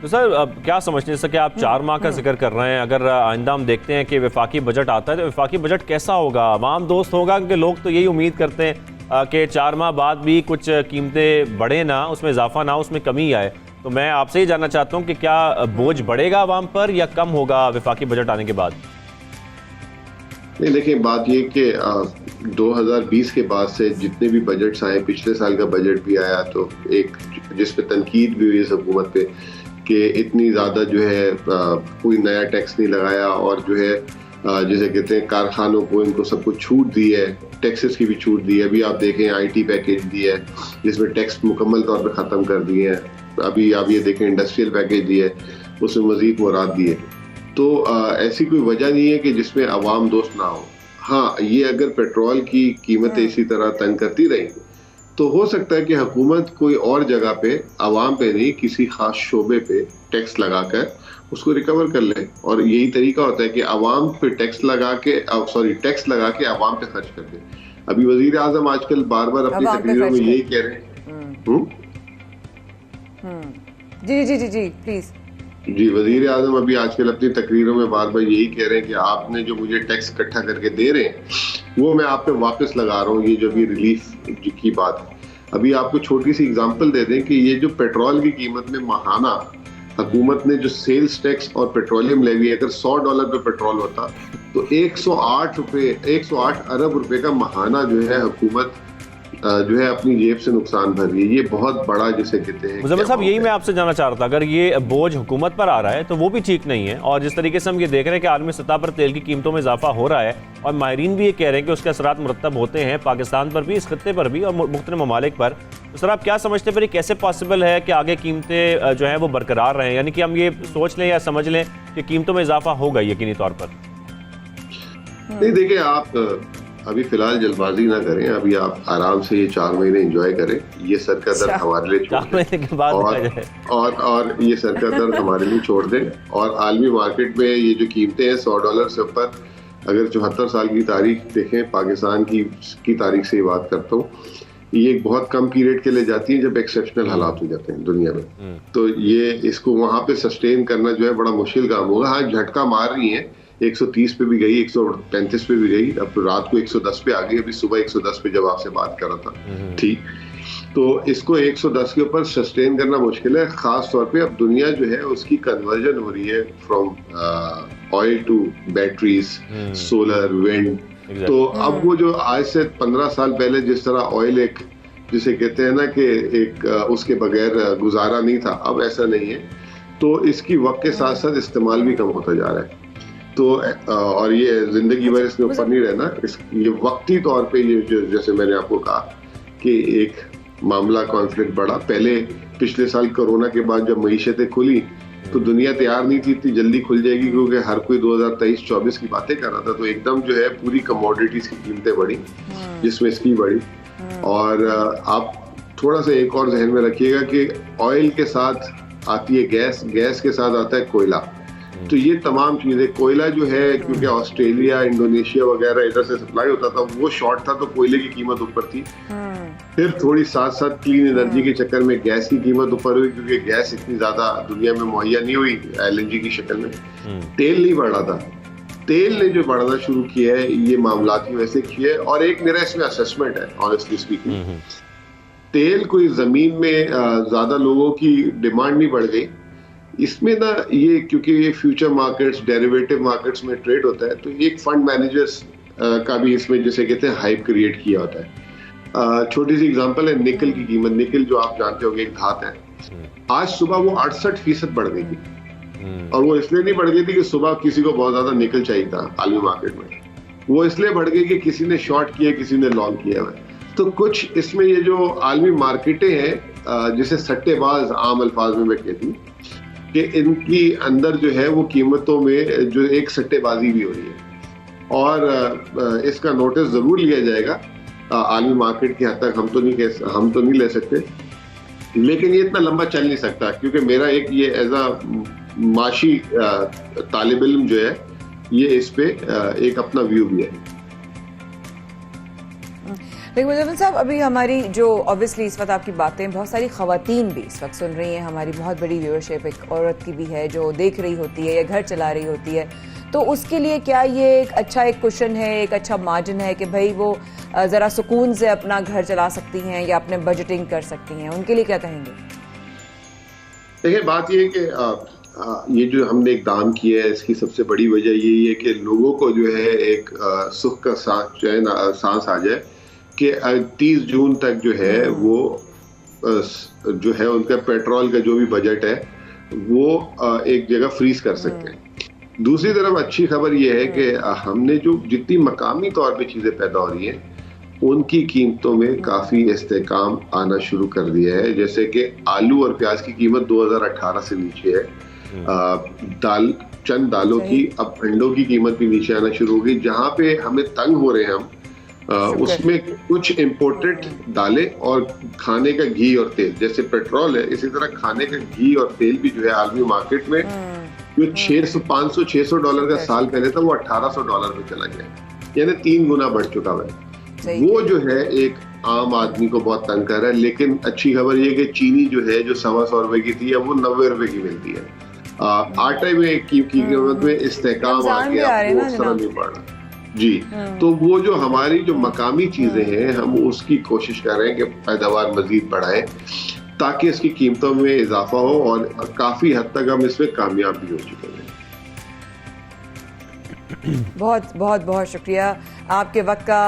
तो सर अब क्या समझते हैं, जैसा कि आप 4 माह का जिक्र कर रहे हैं, अगर आइंदा हम देखते हैं कि वफाकी बजट आता है तो वफाकी बजट कैसा होगा, आवाम दोस्त होगा? क्योंकि लोग तो यही उम्मीद करते हैं कि 4 माह बाद भी कुछ कीमतें बढ़े ना, उसमें इजाफा ना, उसमें कमी आए। तो मैं आपसे ही जानना चाहता हूँ कि क्या बोझ बढ़ेगा आवाम पर या कम होगा वफाकी बजट आने के बाद? नहीं, देखिए बात ये कि 2020 के बाद से जितने भी बजट्स आए, पिछले साल का बजट भी आया तो एक जिस पे तनकीद भी हुई इस हुकूमत पे कि इतनी ज़्यादा जो है कोई नया टैक्स नहीं लगाया, और जो है जैसे कहते हैं कारखानों को इनको सब कुछ छूट दी है, टैक्सेस की भी छूट दी है। अभी आप देखें IT पैकेज दिया है जिसमें टैक्स मुकम्मल तौर पे ख़त्म कर दिए हैं। अभी आप ये देखें इंडस्ट्रियल पैकेज दिया है, उसमें मज़ीद मुराद दिए। तो ऐसी कोई वजह नहीं है कि जिसमें अवाम दोस्त ना हो। हाँ, ये अगर पेट्रोल की कीमतें इसी तरह तंग करती रही तो हो सकता है कि हुकूमत कोई और जगह पे अवाम पे नहीं किसी खास शोबे पे टैक्स लगाकर उसको रिकवर कर ले, और यही तरीका होता है कि अवाम पे टैक्स लगा के अवाम पे खर्च कर दे। अभी वजीर आजम आजकल बार बार अपनी तकरीरों में यही कह रहे हैं। जी प्लीज। जी, वजीर आजम अभी आजकल अपनी तकरीरों में बार बार यही कह रहे हैं कि आपने जो मुझे टैक्स इकट्ठा करके दे रहे हैं वो मैं आप पे वापस लगा रहा हूँ। ये जो भी रिलीफ की बात है, अभी आपको छोटी सी एग्जांपल दे दें कि ये जो पेट्रोल की कीमत में माहाना हुकूमत ने जो सेल्स टैक्स और पेट्रोलियम लेवी, अगर $100 पे पेट्रोल होता तो 108 अरब रुपए का माहाना जो है हुकूमत जो है अपनी जेब से नुकसान भर रही है। ये बहुत बड़ा जिसे कहते हैं। मुज़म्मिल साहब, यही मैं आपसे जानना चाह रहा था, अगर ये बोझ हुकूमत पर आ रहा है तो वो भी ठीक नहीं है, और जिस तरीके से हम ये देख रहे हैं कि आलमी सतह पर तेल की कीमतों में इजाफा हो रहा है और माहिरीन भी ये कह रहे हैं कि उसके असरात मुरतब होते हैं पाकिस्तान पर भी, इस खत्ते पर भी और मुख्तलिफ ममालिक पर। तो सर आप क्या समझते हैं फिर कैसे पॉसिबल है कि आगे कीमतें जो हैं वो बरकरार रहें, यानी कि हम ये सोच लें या समझ लें कि कीमतों में इजाफा होगा यकीनी तौर पर? नहीं, देखिए आप अभी फिलहाल जल्दबाजी ना करें, अभी आप आराम से ये 4 महीने एंजॉय करें। ये सर का दर्द हमारे लिए छोड़ दें, और ये सर का दर्द हमारे लिए छोड़ दें। और आलमी मार्केट में ये जो कीमतें हैं $100 से ऊपर, अगर 74 साल की तारीख देखें, पाकिस्तान की तारीख से ही बात करता हूँ, ये एक बहुत कम पीरियड के लिए जाती है जब एक्सेप्शनल हालात हो जाते हैं दुनिया में। तो ये इसको वहां पे सस्टेन करना जो है बड़ा मुश्किल काम होगा। हाँ, झटका मार रही है, 130 पे भी गई, 135 पे भी गई, अब तो रात को 110 पे आ गई, अभी सुबह 110 पे जब आपसे बात कर रहा था। ठीक, तो इसको 110 के ऊपर सस्टेन करना मुश्किल है, खास तौर पे अब दुनिया जो है उसकी कन्वर्जन हो रही है from oil to batteries, solar, wind. तो अब वो जो आज से 15 साल पहले जिस तरह ऑयल एक जिसे कहते हैं ना कि एक उसके बगैर गुजारा नहीं था, अब ऐसा नहीं है। तो इसकी वक्त के साथ साथ इस्तेमाल भी कम होता जा रहा है। तो और ये जिंदगी भर इसमें ऊपर नहीं रहना, ये वक्ती तौर पे ये जो जैसे मैंने आपको कहा कि एक मामला कॉन्फ्लिक्ट बढ़ा। पहले पिछले साल कोरोना के बाद जब मईशतें खुली तो दुनिया तैयार नहीं थी इतनी जल्दी खुल जाएगी, क्योंकि हर कोई 2023-24 की बातें कर रहा था। तो एकदम जो है पूरी कमोडिटीज की कीमतें बढ़ी, जिसमें इसकी बढ़ी। और आप थोड़ा सा एक और जहन में रखिएगा कि ऑयल के साथ आती है गैस, गैस के साथ आता है कोयला। तो ये तमाम चीजें, कोयला जो है क्योंकि ऑस्ट्रेलिया, इंडोनेशिया वगैरह इधर से सप्लाई होता था, वो शॉर्ट था तो कोयले की कीमत ऊपर थी। फिर थोड़ी साथ साथ क्लीन एनर्जी के चक्कर में गैस की कीमत ऊपर हुई, क्योंकि गैस इतनी ज्यादा दुनिया में मुहैया नहीं हुई LNG की शक्ल में। तेल नहीं बढ़ा था, तेल ने जो बढ़ना शुरू किया है ये मामला की वजह से किया है। और एक मेरा इसमें असेसमेंट है, ऑनेस्टली स्पीकिंग, तेल कोई जमीन में ज्यादा लोगों की डिमांड नहीं बढ़ गई इसमें ना, ये क्योंकि ये फ्यूचर मार्केट्स, डेरिवेटिव मार्केट्स में ट्रेड होता है, तो एक फंड मैनेजर्स का भी इसमें जैसे कहते हैं हाइप क्रिएट किया होता है। छोटी सी एग्जांपल है निकल की कीमत। निकल जो आप जानते होंगे एक धात है, आज सुबह वो 68% बढ़ गई थी। और वो इसलिए नहीं बढ़ गई थी कि सुबह किसी को बहुत ज्यादा निकल चाहिए था आलमी मार्केट में, वो इसलिए बढ़ गई कि किसी ने शॉर्ट किया, किसी ने लॉन्ग किया हुआ। तो कुछ इसमें ये जो आलमी मार्केटें हैं जिसे सट्टेबाज आम अल्फाज में मैं कहती हूँ कि इनकी अंदर जो है वो कीमतों में जो एक सट्टेबाजी भी हो रही है, और इसका नोटिस जरूर लिया जाएगा आलमी मार्केट की हद तक। हम तो नहीं ले सकते, लेकिन ये इतना लंबा चल नहीं सकता, क्योंकि मेरा एक ये एज अ माशी तालिब इल्म जो है ये इस पे एक अपना व्यू भी है। लेकिन मुजफ्फर साहब, अभी हमारी जो ऑब्वियसली इस वक्त आपकी बातें बहुत सारी खवातीन भी इस वक्त सुन रही हैं, हमारी बहुत बड़ी व्यूअरशिप एक औरत की भी है जो देख रही होती है या घर चला रही होती है, तो उसके लिए क्या ये एक अच्छा एक कुशन है, एक अच्छा मार्जिन है कि भाई वो ज़रा सुकून से अपना घर चला सकती हैं या अपने बजटिंग कर सकती हैं, उनके लिए क्या कहेंगे? देखिए, बात ये है कि ये जो हमने इक़दाम किया है इसकी सबसे बड़ी वजह यही है कि लोगों को जो है एक सुख का सांस आ जाए कि 30 जून तक जो है वो जो है उनका पेट्रोल का जो भी बजट है वो एक जगह फ्रीज कर सकते हैं। दूसरी तरफ अच्छी खबर ये है कि हमने जो जितनी मकामी तौर पे चीजें पैदा हो रही हैं उनकी कीमतों में काफी इस्तेहकाम आना शुरू कर दिया है। जैसे कि आलू और प्याज की कीमत 2018 से नीचे है, चंद दालों की, अब अंडों की कीमत भी नीचे आना शुरू हो गई। जहां पे हमें तंग हो रहे हैं हम उसमें कुछ इम्पोर्टेड दालें और खाने का घी और तेल, जैसे पेट्रोल है इसी तरह खाने का घी और तेल भी जो है आलमी मार्केट में जो 500-600 डॉलर का साल पहले था वो $1800 में चला गया, यानी 3 गुना बढ़ चुका है। वो जो है एक आम आदमी को बहुत तंग कर रहा है। लेकिन अच्छी खबर ये कि चीनी जो है जो 125 रुपए की थी अब वो 90 रुपए की मिलती है। आटे में की कीमत में इस्तेहकाम आ गया, वो उस तरह नहीं बढ़ रहा जी। तो वो जो हमारी जो मकामी चीजें हैं हम उसकी कोशिश कर रहे हैं कि पैदावार मजीद बढ़ाएं ताकि इसकी कीमतों में इजाफा हो, और काफी हद तक हम इसमें कामयाब भी हो चुके हैं। बहुत बहुत बहुत शुक्रिया आपके वक्त का।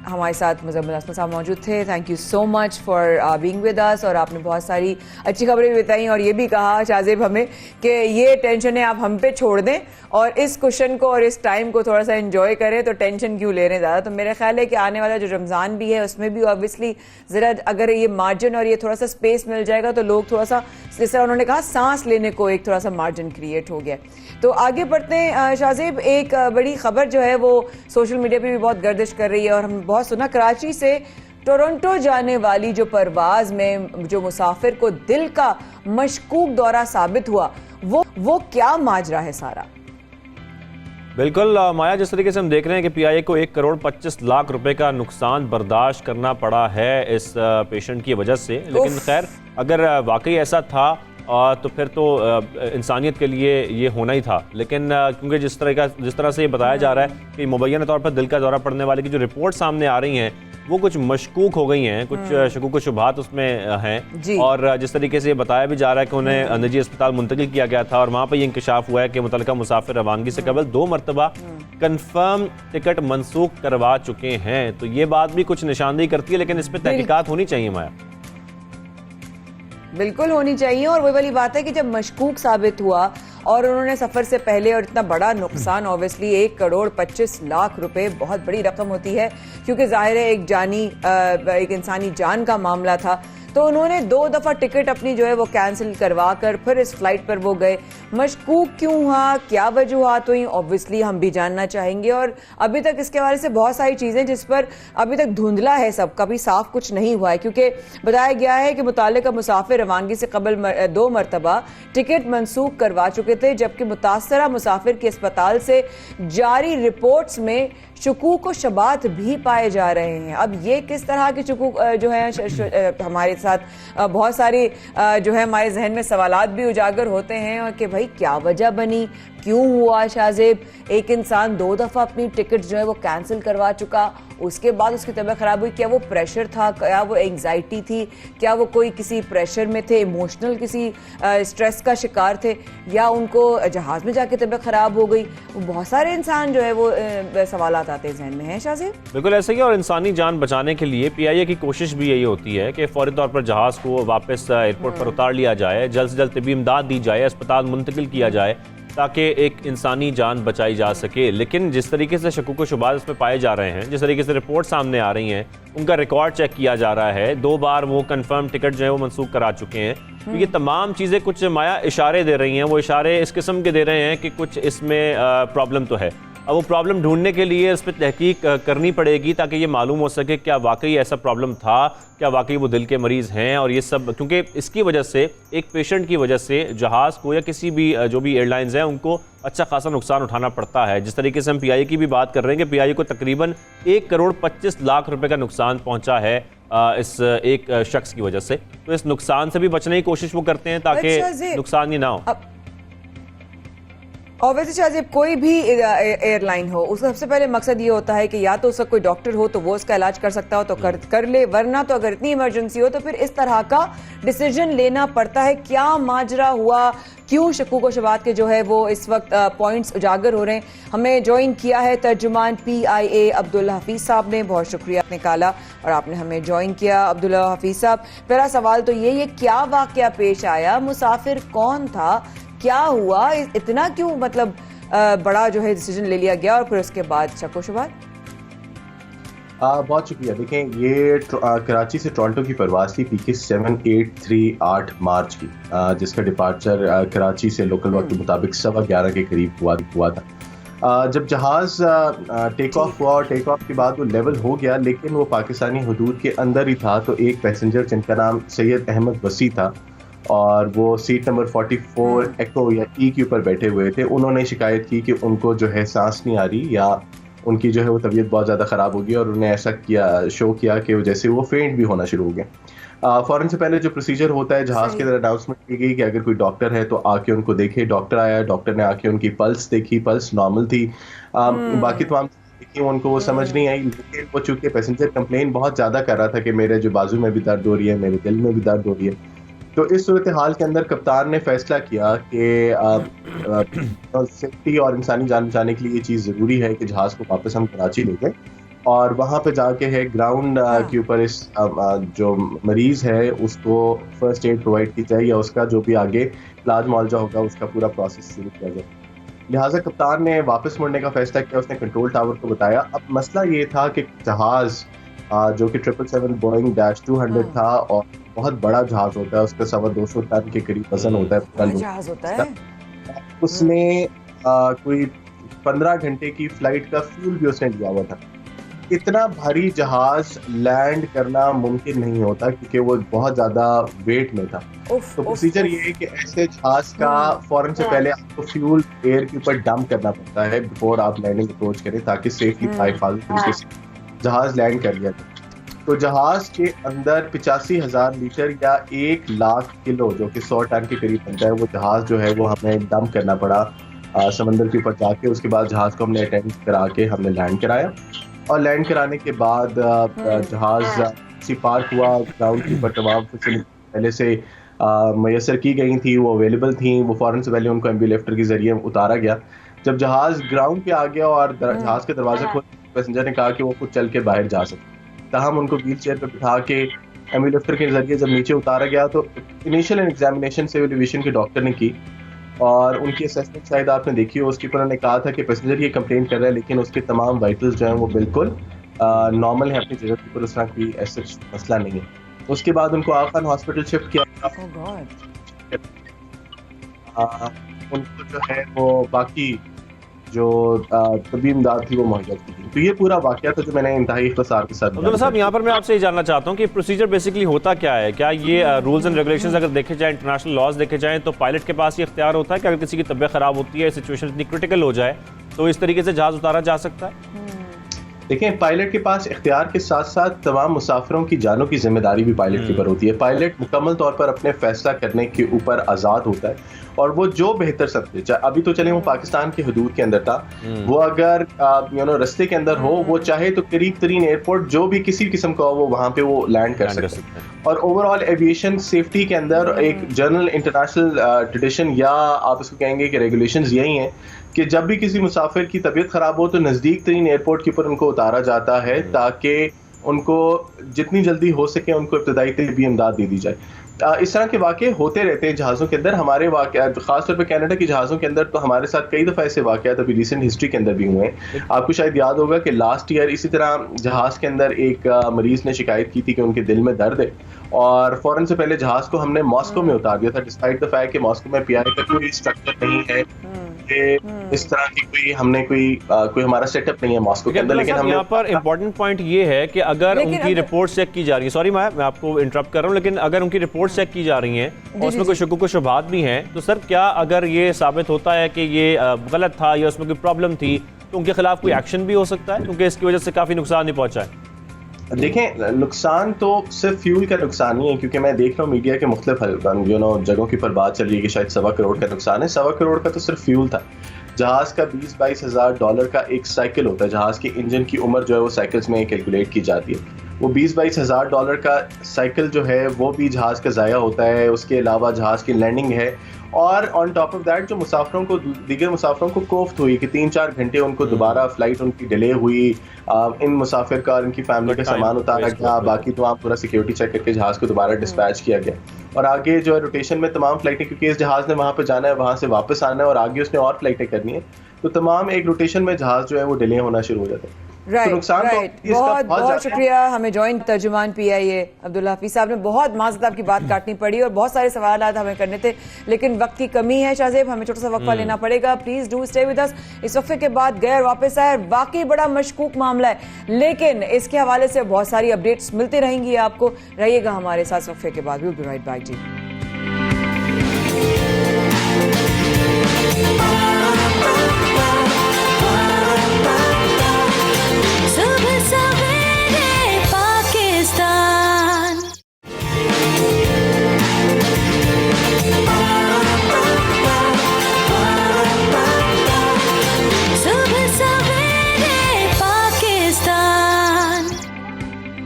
हमारे साथ मुजम्मिल असलम साहब मौजूद थे। Thank you so much for being with us, और आपने बहुत सारी अच्छी खबरें भी बताई और ये भी कहा शाहजेब हमें कि ये टेंशनें आप हम पे छोड़ दें और इस कुशन को और इस टाइम को थोड़ा सा एंजॉय करें, तो टेंशन क्यों ले रहे हैं ज़्यादा। तो मेरा ख्याल है कि आने वाला जो रमज़ान भी है उसमें भी ऑब्वियसली ज़रा अगर ये मार्जिन और ये थोड़ा सा स्पेस मिल जाएगा तो लोग थोड़ा सा, जैसे उन्होंने कहा, सांस लेने को एक थोड़ा सा मार्जिन क्रिएट हो गया। तो आगे बढ़ते हैं शाहजेब, एक बड़ी खबर जो है वो सोशल मीडिया पर भी बहुत गर्दिश कर रही है और हम बहुत सुना, कराची से टोरंटो जाने वाली जो परवाज में जो मुसाफिर को दिल का मशकूक दौरा साबित हुआ, वो क्या माजरा है सारा? बिल्कुल माया, जिस तरीके से हम देख रहे हैं कि पीआईए को 1 करोड़ 25 लाख रुपए का नुकसान बर्दाश्त करना पड़ा है इस पेशेंट की वजह से, लेकिन खैर अगर वाकई ऐसा था तो फिर तो इंसानियत के लिए ये होना ही था। लेकिन क्योंकि जिस तरह से ये बताया जा रहा है कि मुबैना तौर पर दिल का दौरा पड़ने वाले की जो रिपोर्ट सामने आ रही हैं वो कुछ मशकूक हो गई हैं, कुछ शकूक व शुबहात उसमें हैं, और जिस तरीके से ये बताया भी जा रहा है कि उन्हें निजी अस्पताल मुंतकिल किया गया था और वहाँ पर ये इंकशाफ हुआ है कि मुतल्लिका मुसाफिर रवानगी से कबल 2 मरतबा कन्फर्म टिकट मनसूख करवा चुके हैं। तो ये बात भी कुछ निशानदेही करती है, लेकिन इस पर तहकीकात होनी चाहिए माया। बिल्कुल होनी चाहिए, और वही वाली बात है कि जब मशकूक साबित हुआ और उन्होंने सफर से पहले, और इतना बड़ा नुकसान ऑब्वियसली 1 करोड़ 25 लाख रुपए बहुत बड़ी रकम होती है, क्योंकि जाहिर है एक इंसानी जान का मामला था, तो उन्होंने 2 दफा टिकट अपनी जो है वो कैंसिल करवा कर फिर इस फ्लाइट पर वो गए। मशकूक क्यों हुआ, क्या वजूहात हुई, ऑब्वियसली हम भी जानना चाहेंगे, और अभी तक इसके बारे से बहुत सारी चीजें जिस पर अभी तक धुंधला है, सब कभी साफ कुछ नहीं हुआ है, क्योंकि बताया गया है कि मुतालिका मुसाफिर रवानगी से कबल 2 मरतबा टिकट मनसूख करवा चुके थे, जबकि मुतासरा मुसाफिर के अस्पताल से जारी रिपोर्ट्स में शकूक व शबात भी पाए जा रहे हैं। अब ये किस तरह के शकूक जो है हमारे साथ बहुत सारी जो है हमारे जहन में सवालात भी उजागर होते हैं, और कि भाई क्या वजह बनी, क्यों हुआ शाहजेब, एक इंसान 2 दफा अपनी टिकट जो है वो कैंसिल करवा चुका, उसके बाद उसकी तबीयत खराब हुई, क्या वो प्रेशर था, क्या वो एंग्जाइटी थी, क्या वो कोई किसी प्रेशर में थे, इमोशनल किसी स्ट्रेस का शिकार थे, या उनको जहाज में जाके तबीयत खराब हो गई। बहुत सारे इंसान जो है वो सवालात सवाल आते जहन में हैं शाहज़ेब? बिल्कुल ऐसे ही, और इंसानी जान बचाने के लिए PIA की कोशिश भी यही होती है कि फौरी तौर पर जहाज़ को वापस एयरपोर्ट पर उतार लिया जाए, जल्द से जल्द तिब्बी इमदाद दी जाए, अस्पताल मुंतकिल किया जाए ताकि एक इंसानी जान बचाई जा सके। लेकिन जिस तरीके से शकूक व शुबात इसमें पाए जा रहे हैं, जिस तरीके से रिपोर्ट सामने आ रही हैं, उनका रिकॉर्ड चेक किया जा रहा है, 2 बार वो कंफर्म टिकट जो है वो मनसूख करा चुके हैं, तो ये तमाम चीज़ें कुछ माया इशारे दे रही हैं। वो इशारे इस किस्म के दे रहे हैं कि कुछ इसमें प्रॉब्लम तो है। अब वो प्रॉब्लम ढूंढने के लिए इस पर तहकीक करनी पड़ेगी ताकि ये मालूम हो सके क्या वाकई ऐसा प्रॉब्लम था, क्या वाकई वो दिल के मरीज़ हैं, और ये सब क्योंकि इसकी वजह से, एक पेशेंट की वजह से जहाज़ को या किसी भी जो भी एयरलाइंस हैं उनको अच्छा खासा नुकसान उठाना पड़ता है। जिस तरीके से हम PIA की भी बात कर रहे हैं कि PIA को तकरीबन 1,25,00,000 रुपए का नुकसान पहुँचा है इस एक शख्स की वजह से। तो इस नुकसान से भी बचने की कोशिश वो करते हैं ताकि नुकसान ही ना हो। और वैसे शाहज़ेब, कोई भी एयरलाइन हो, उसका सबसे पहले मकसद ये होता है कि या तो उसका कोई डॉक्टर हो तो वो उसका इलाज कर सकता हो तो कर ले, वरना तो अगर इतनी इमरजेंसी हो तो फिर इस तरह का डिसीजन लेना पड़ता है। क्या माजरा हुआ, क्यों शकूक व शुबात के जो है वो इस वक्त पॉइंट्स उजागर हो रहे हैं? हमें ज्वाइन किया है तर्जुमान PIA अब्दुल्ला हफीज साहब ने, बहुत शुक्रिया आपने काला और आपने हमें ज्वाइन किया। अब्दुल्ला हफीज साहब, पहला सवाल तो ये क्या वाकया पेश आया, मुसाफिर कौन था, क्या हुआ, इतना क्यों मतलब बड़ा जो है डिसीजन ले लिया गया, और फिर उसके बाद शक शुबात? बहुत शुक्रिया। देखें, ये कराची से टोरंटो की परवाज़ थी PK 7838 मार्च की, जिसका डिपार्चर कराची से लोकल वक्त के मुताबिक 11:15 के करीब हुआ था। जब जहाज़ टेक ऑफ हुआ और टेक ऑफ के बाद वो लेवल हो गया, लेकिन वो पाकिस्तानी हदूद के अंदर ही था, तो एक पैसेंजर जिनका नाम सैयद अहमद वसी था और वो सीट नंबर 44 एको या E के ऊपर बैठे हुए थे, उन्होंने शिकायत की कि उनको जो है सांस नहीं आ रही या उनकी जो है वो तबीयत बहुत ज़्यादा ख़राब हो गई, और उन्हें ऐसा शो किया कि जैसे वो फेंट भी होना शुरू हो गए। फ़ौरन से पहले जो प्रोसीजर होता है, जहाज़ के अंदर अनाउंसमेंट की गई कि अगर कोई डॉक्टर है तो आके उनको देखे। डॉक्टर आया, डॉक्टर ने आके उनकी पल्स देखी, पल्स नॉर्मल थी। बाकी तमाम देखी, उनको वो समझ नहीं आई, लेकिन वो चूँकि पैसेंजर कंप्लेन बहुत ज़्यादा कर रहा था कि मेरे जो बाजू में भी दर्द हो रही है, मेरे दिल में भी दर्द हो रही है, तो इस सूरत हाल के अंदर कप्तान ने फैसला किया कि सेफ्टी और इंसानी जान बचाने के लिए ये चीज़ ज़रूरी है कि जहाज़ को वापस हम कराची ले गए, और वहाँ पे जाके है ग्राउंड के ऊपर इस जो मरीज़ है उसको फर्स्ट एड प्रोवाइड की जाए, या उसका जो भी आगे इलाज मुआवजा होगा उसका पूरा प्रोसेस शुरू किया जाए। लिहाजा कप्तान ने वापस मुड़ने का फैसला किया। उसने कंट्रोल टावर को बताया। अब मसला ये था कि जहाज़ जो कि 777 बोइंग -200 था, और बहुत बड़ा जहाज होता है, उसका 225 टन के करीब वजन होता है, पूरा जहाज होता है। उसने कोई 15 घंटे की फ्लाइट का फ्यूल भी उसने लिया हुआ था। इतना भारी जहाज लैंड करना मुमकिन नहीं होता क्योंकि वो बहुत ज्यादा वेट में था। तो प्रोसीजर ये है कि ऐसे जहाज का फौरन से पहले आपको फ्यूल एयर के ऊपर डंप करना पड़ता है बिफोर आप लैंडिंग अप्रोच करें, ताकि सेफली हिफाजत तरीके से जहाज लैंड कर लिया जाए। तो जहाज के अंदर 85,000 लीटर या 1 लाख किलो, जो कि 100 टन के करीब बनता है, वो जहाज जो है वो हमें डंप करना पड़ा समंदर के ऊपर जाके। उसके बाद जहाज को हमने अटेंड करा के हमने लैंड कराया, और लैंड कराने के बाद जहाज पार्क हुआ। ग्राउंड के ऊपर तमाम पहले से मैसर की गई थी, वो अवेलेबल थी, वो फौरन से पहले उनको एम्बुलेफ्टर के जरिए उतारा गया। जब जहाज ग्राउंड पे आ गया और जहाज के दरवाजे खोल, पैसेंजर ने कहा कि वो खुद चल के बाहर जा सकते, तहम उनको व्हील चेयर पर बिठा के एम्बुलेफ्टर के जरिए जब नीचे उतारा गया, तो इनिशियल एग्जामिनेशन सिविल एविएशन के डॉक्टर ने की, और उनकी असेसमेंट शायद आपने देखी हो। उसके ऊपर उन्होंने कहा था कि पैसेंजर ये कंप्लेन कर रहा है, लेकिन उसके तमाम वाइटल्स जो हैं वो बिल्कुल नॉर्मल है अपनी जगह के ऊपर, उस तरह कोई ऐसा मसला नहीं है। उसके बाद उनको आगा खान हॉस्पिटल शिफ्ट किया। उनको जो है वो बाकी जो तबी इमदाद थी वो मुहैया की थी। तो ये पूरा वाकया था जो मैंने इंतहाई इख्तिसार के साथ। अब्दुल्ला साहब, यहाँ पर मैं आपसे ये जानना चाहता हूँ कि प्रोसीजर बेसिकली होता क्या है? क्या ये रूल्स एंड रेगुलेशंस अगर देखे जाएं, इंटरनेशनल लॉज देखे जाएं, तो पायलट के पास ये इख्तियार होता है कि अगर किसी की तबीयत खराब होती है, सिचुएशन इतनी क्रिटिकल हो जाए, तो इस तरीके से जहाज उतारा जा सकता है? देखें, पायलट के पास इख्तियार के साथ साथ तमाम मुसाफिरों की जानों की जिम्मेदारी भी पायलट के ऊपर होती है। पायलट मुकम्मल तौर पर अपने फैसला करने के ऊपर आज़ाद होता है, और वो जो बेहतर समझे, अभी तो चले वो पाकिस्तान की हदूद के अंदर था, वो अगर रस्ते के अंदर हो, वो चाहे तो करीब तरीन एयरपोर्ट जो भी किसी किस्म का हो, वो वहाँ पे वो लैंड कर सकते हैं। और ओवरऑल एविएशन सेफ्टी के अंदर एक जनरल इंटरनेशनल ट्रेडिशन, या आप इसको कहेंगे कि रेगुलेशंस यही हैं कि जब भी किसी मुसाफिर की तबीयत ख़राब हो तो नज़दीक तरीन एयरपोर्ट के ऊपर उनको उतारा जाता है ताकि उनको जितनी जल्दी हो सके उनको इब्तदाई तबी इमदाद दे दी जाए। इस तरह के वाक़े होते रहते हैं जहाज़ों के अंदर। हमारे वाक़यात ख़ासतौर पे कनाडा के जहाज़ों के अंदर तो हमारे साथ कई दफ़ा ऐसे वाक़यात अभी रिसेंट हिस्ट्री के अंदर भी हुए हैं। आपको शायद याद होगा कि लास्ट ईयर इसी तरह जहाज़ के अंदर एक मरीज़ ने शिकायत की थी कि उनके दिल में दर्द है और फ़ौरन से पहले जहाज़ को हमने मॉस्को में उतार दिया था, डिस्पाइट द फैक्ट कि मॉस्को में पीआई का कोई स्ट्रक्चर नहीं है, इस तरह की हमने कोई हमारा सेटअप नहीं है मॉस्को के अंदर। लेकिन हम यहाँ पर इम्पोर्टेंट पॉइंट ये है कि अगर उनकी रिपोर्ट चेक की जा रही है, सॉरी मैं आपको इंटरप्ट कर रहा हूँ, लेकिन अगर उनकी रिपोर्ट चेक की जा रही है और उसमें कोई शुक्र शुबात भी हैं, तो सर क्या अगर ये साबित होता है कि ये गलत था या उसमें कोई प्रॉब्लम थी तो उनके खिलाफ कोई एक्शन भी हो सकता है, क्योंकि इसकी वजह से काफी नुकसान नहीं पहुंचा है? देखें, नुकसान तो सिर्फ फ्यूल का नुकसान नहीं है, क्योंकि मैं देख रहा हूँ मीडिया के मुख्तलिफ जगहों के ऊपर बात चल रही है कि शायद $1.25 करोड़ का नुकसान है। $1.25 करोड़ का तो सिर्फ फ्यूल था। जहाज़ का $20-22 हज़ार का एक साइकिल होता है, जहाज़ के इंजन की उम्र जो है वो साइकिल्स में कैलकुलेट की जाती है। वो $20-22 हज़ार का साइकिल जो है वो भी जहाज़ का ज़ाया होता है। उसके अलावा जहाज़ की लैंडिंग है और ऑन टॉप ऑफ दैट जो मुसाफिरों को दीगर मुसाफिरों को कोफ्त हुई कि 3-4 घंटे उनको दोबारा फ्लाइट उनकी डिले हुई, इन मुसाफिर का और इनकी फैमिली का सामान उतारा गया, बाकी तो पूरा सिक्योरिटी चेक करके जहाज़ को दोबारा डिस्पैच किया गया और आगे जो है रोटेशन में तमाम फ्लाइटें, क्योंकि इस जहाज़ ने वहाँ पर जाना है, वहाँ से वापस आना है और आगे उसने और फ्लाइटें करनी है, तो तमाम एक रोटेशन में जहाज़ जो है वो डिले होना शुरू हो जाता है। राइट, बहुत शुक्रिया। हमें जॉइंट तर्जुमान PIA अब्दुल्ला हफीज साहब ने बहुत माज़रत आपकी बात काटनी पड़ी और बहुत सारे सवाल हमें करने थे, लेकिन वक्त की कमी है। शाहजेब, हमें छोटा सा वक्फा लेना पड़ेगा। प्लीज डू स्टे विद अस। इस वक्फे के बाद गैर वापस आए, वाकई बड़ा मशकूक मामला है, लेकिन इसके हवाले से बहुत सारी अपडेट्स मिलती रहेंगी आपको। रहिएगा हमारे साथ वक्फे के बाद। We will be right back जी।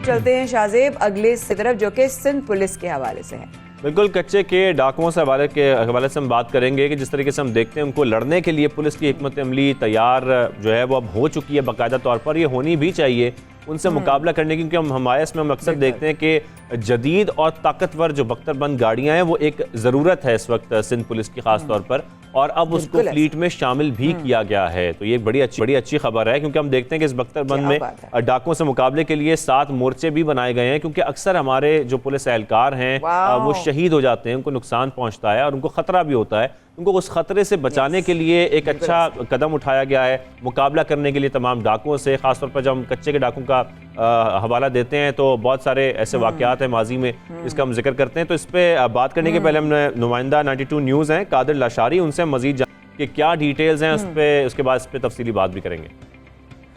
चलते हैं शाहजेब अगले से तरफ, जो कि सिंध पुलिस के हवाले से है। बिल्कुल, कच्चे के डाकुओं से हवाले से हम बात करेंगे कि जिस तरीके से हम देखते हैं उनको लड़ने के लिए पुलिस की हिकमत अमली तैयार जो है वो अब हो चुकी है बाकायदा तौर पर, ये होनी भी चाहिए उनसे मुकाबला करने की, क्योंकि हमारे इसमें हम अक्सर देखते हैं कि जदीद और ताकतवर जो बख्तरबंद गाड़ियां हैं वो एक ज़रूरत है इस वक्त सिंध पुलिस की खास तौर पर, और अब उसको फ्लीट में शामिल भी किया गया है। तो ये बड़ी अच्छी खबर है, क्योंकि हम देखते हैं कि इस बख्तरबंद में डाकुओं से मुकाबले के लिए 7 मोर्चे भी बनाए गए हैं, क्योंकि अक्सर हमारे जो पुलिस एहलकार हैं वो शहीद हो जाते हैं, उनको नुकसान पहुंचता है और उनको खतरा भी होता है। उनको उस खतरे से बचाने के लिए एक अच्छा कदम उठाया गया है, मुकाबला करने के लिए तमाम डाकुओं से। खासतौर पर जब हम कच्चे के डाकुओं का हवाला देते हैं तो बहुत सारे ऐसे वाकयात हैं माजी में इसका हम जिक्र करते हैं। तो इस पर बात करने के पहले हमने नुमाइंदा 92 न्यूज़ हैं कादिर लाशारी, उनसे मजीद कि क्या डिटेल्स हैं उस पर, उसके बाद इस पर तफसीली बात भी करेंगे।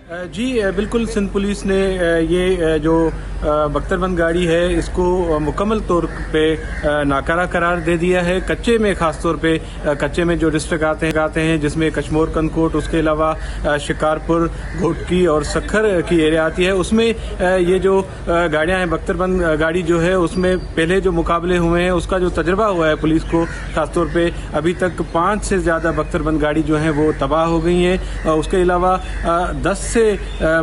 जी बिल्कुल, सिंध पुलिस ने ये जो बख्तरबंद गाड़ी है इसको मुकम्मल तौर पे नाकारा करार दे दिया है। कच्चे में खास तौर पे कच्चे में जो डिस्ट्रिक्ट आते हैं जिसमें कशमोर, कनकोट, उसके अलावा शिकारपुर, घोटकी और सखर की एरिया आती है, उसमें ये जो गाड़ियां हैं बख्तरबंद गाड़ी जो है उसमें पहले जो मुकाबले हुए हैं उसका जो तजर्बा हुआ है पुलिस को, खासतौर पे अभी तक 5 से ज़्यादा बख्तरबंद गाड़ी जो है वो तबाह हो गई हैं। उसके अलावा 10 से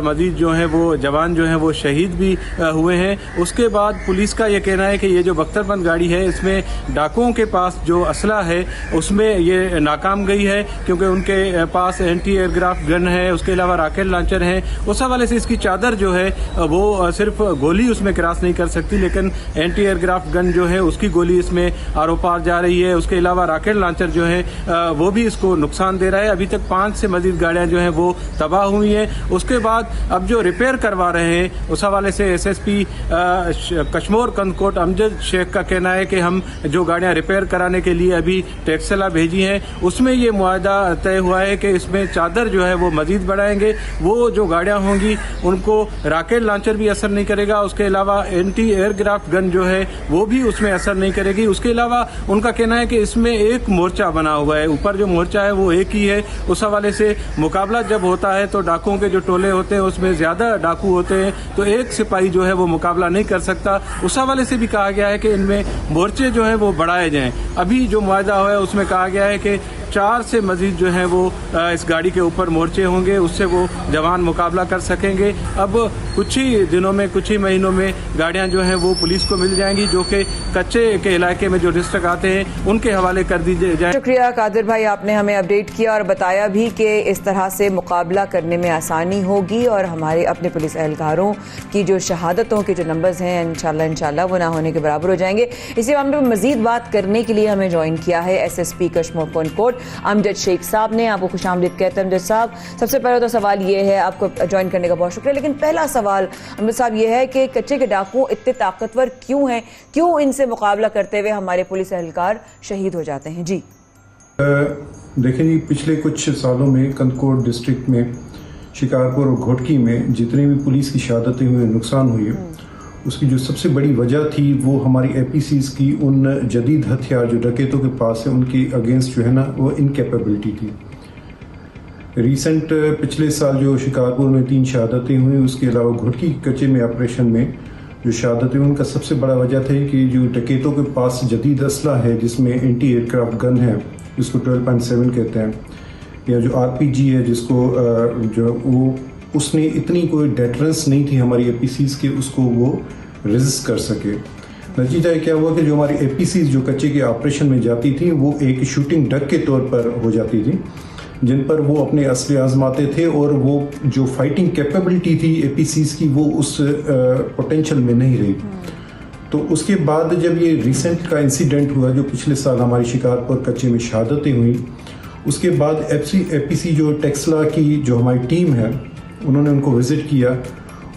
मजीद जो है वो जवान जो है वो शहीद भी हुए हैं। उसके बाद पुलिस का ये कहना है कि ये जो बख्तरबंद गाड़ी है इसमें डाकुओं के पास जो असला है उसमें ये नाकाम गई है, क्योंकि उनके पास एंटी एयरक्राफ्ट गन है, उसके अलावा रॉकेट लॉन्चर है। उस हवाले से इसकी चादर जो है वो सिर्फ गोली उसमें क्रॉस नहीं कर सकती, लेकिन एंटी एयरक्राफ्ट गन जो है उसकी गोली इसमें आरो पार जा रही है। उसके अलावा रॉकेट लॉन्चर जो है वो भी इसको नुकसान दे रहा है। अभी तक 5 से मजीद गाड़ियां जो है वो तबाह हुई हैं। उसके बाद अब जो रिपेयर करवा रहे हैं उस हवाले से SSP कशमोर कनकोट अमजद शेख का कहना है कि हम जो गाड़ियां रिपेयर कराने के लिए अभी टैक्सला भेजी हैं उसमें ये मुआहदा तय हुआ है कि इसमें चादर जो है वो मजीद बढ़ाएंगे। वो जो गाड़ियां होंगी उनको रॉकेट लॉन्चर भी असर नहीं करेगा, उसके अलावा एंटी एयरक्राफ्ट गन जो है वो भी उसमें असर नहीं करेगी। उसके अलावा उनका कहना है कि इसमें एक मोर्चा बना हुआ है, ऊपर जो मोर्चा है वो एक ही है। उस हवाले से मुकाबला जब होता है तो डाकुओं के जो टोले होते हैं उसमें ज्यादा डाकू होते हैं, तो एक सिपाही जो है वो मुकाबला नहीं कर सकता। उस हवाले से भी कहा गया है कि इनमें मोर्चे जो है वो बढ़ाए जाएं। अभी जो मुआहदा हुआ है उसमें कहा गया है कि 4 से मजीद जो है वो इस गाड़ी के ऊपर मोर्चे होंगे, उससे वो जवान मुकाबला कर सकेंगे। अब कुछ ही दिनों में, कुछ ही महीनों में गाड़ियां जो हैं वो पुलिस को मिल जाएंगी, जो कि कच्चे के इलाके में जो डिस्ट्रिक्ट आते हैं उनके हवाले कर दी जाए। शुक्रिया कादिर भाई, आपने हमें अपडेट किया और बताया भी कि इस तरह से मुकाबला करने में आसानी होगी और हमारे अपने पुलिस एहलकारों की जो शहादतों के जो नंबर्स हैं इंशाल्लाह वो ना होने के बराबर हो जाएंगे। इसी मामले में मजीद बात करने के लिए हमें ज्वाइन किया है SSP कश्मीर पठानकोट अमजद शेख साहब ने। आपको खुशामदीद कहते हैं अमजद साहब। सबसे पहले तो सवाल ये है, आपको ज्वाइन करने का बहुत शुक्रिया, लेकिन पहला सवाल अमजद साहब ये है कि कच्चे के डाकू इतने ताकतवर क्यों हैं, क्यों इनसे मुकाबला करते हुए हमारे पुलिस एहलकार शहीद हो जाते हैं? जी देखें जी, पिछले कुछ सालों में कंदकोट डिस्ट्रिक्ट में, शिकारपुर और घोटकी में जितनी भी पुलिस की शहादतें हुई, नुकसान हुई है, उसकी जो सबसे बड़ी वजह थी वो हमारी APCs की उन जदीद हथियार जो डकैतों के पास है उनके अगेंस्ट जो है ना वो इनकैपेबिलिटी थी। रिसेंट पिछले साल जो शिकारपुर में 3 शहादतें हुई, उसके अलावा घोटकी कच्चे में ऑपरेशन में जो शहादतें हुई, उनका सबसे बड़ा वजह था कि जो डकैतों के पास जदीद असला है जिसमें एंटी एयरक्राफ्ट गन है जिसको 12.7 कहते हैं, या जो RPG है जिसको जो वो उसने इतनी कोई डेटरेंस नहीं थी हमारी APCs के, उसको वो रेजिस्ट कर सके। नतीजा क्या हुआ कि जो हमारी APCs जो कच्चे के ऑपरेशन में जाती थी वो एक शूटिंग डक के तौर पर हो जाती थी, जिन पर वो अपने असले आजमाते थे और वो जो फाइटिंग कैपेबिलिटी थी APCs की वो उस पोटेंशियल में नहीं रही। तो उसके बाद जब ये रिसेंट का इंसिडेंट हुआ जो पिछले साल हमारी शिकारपुर कच्चे में शहादतें हुई, उसके बाद APC जो टेक्सला की जो हमारी टीम है उन्होंने उनको विजिट किया,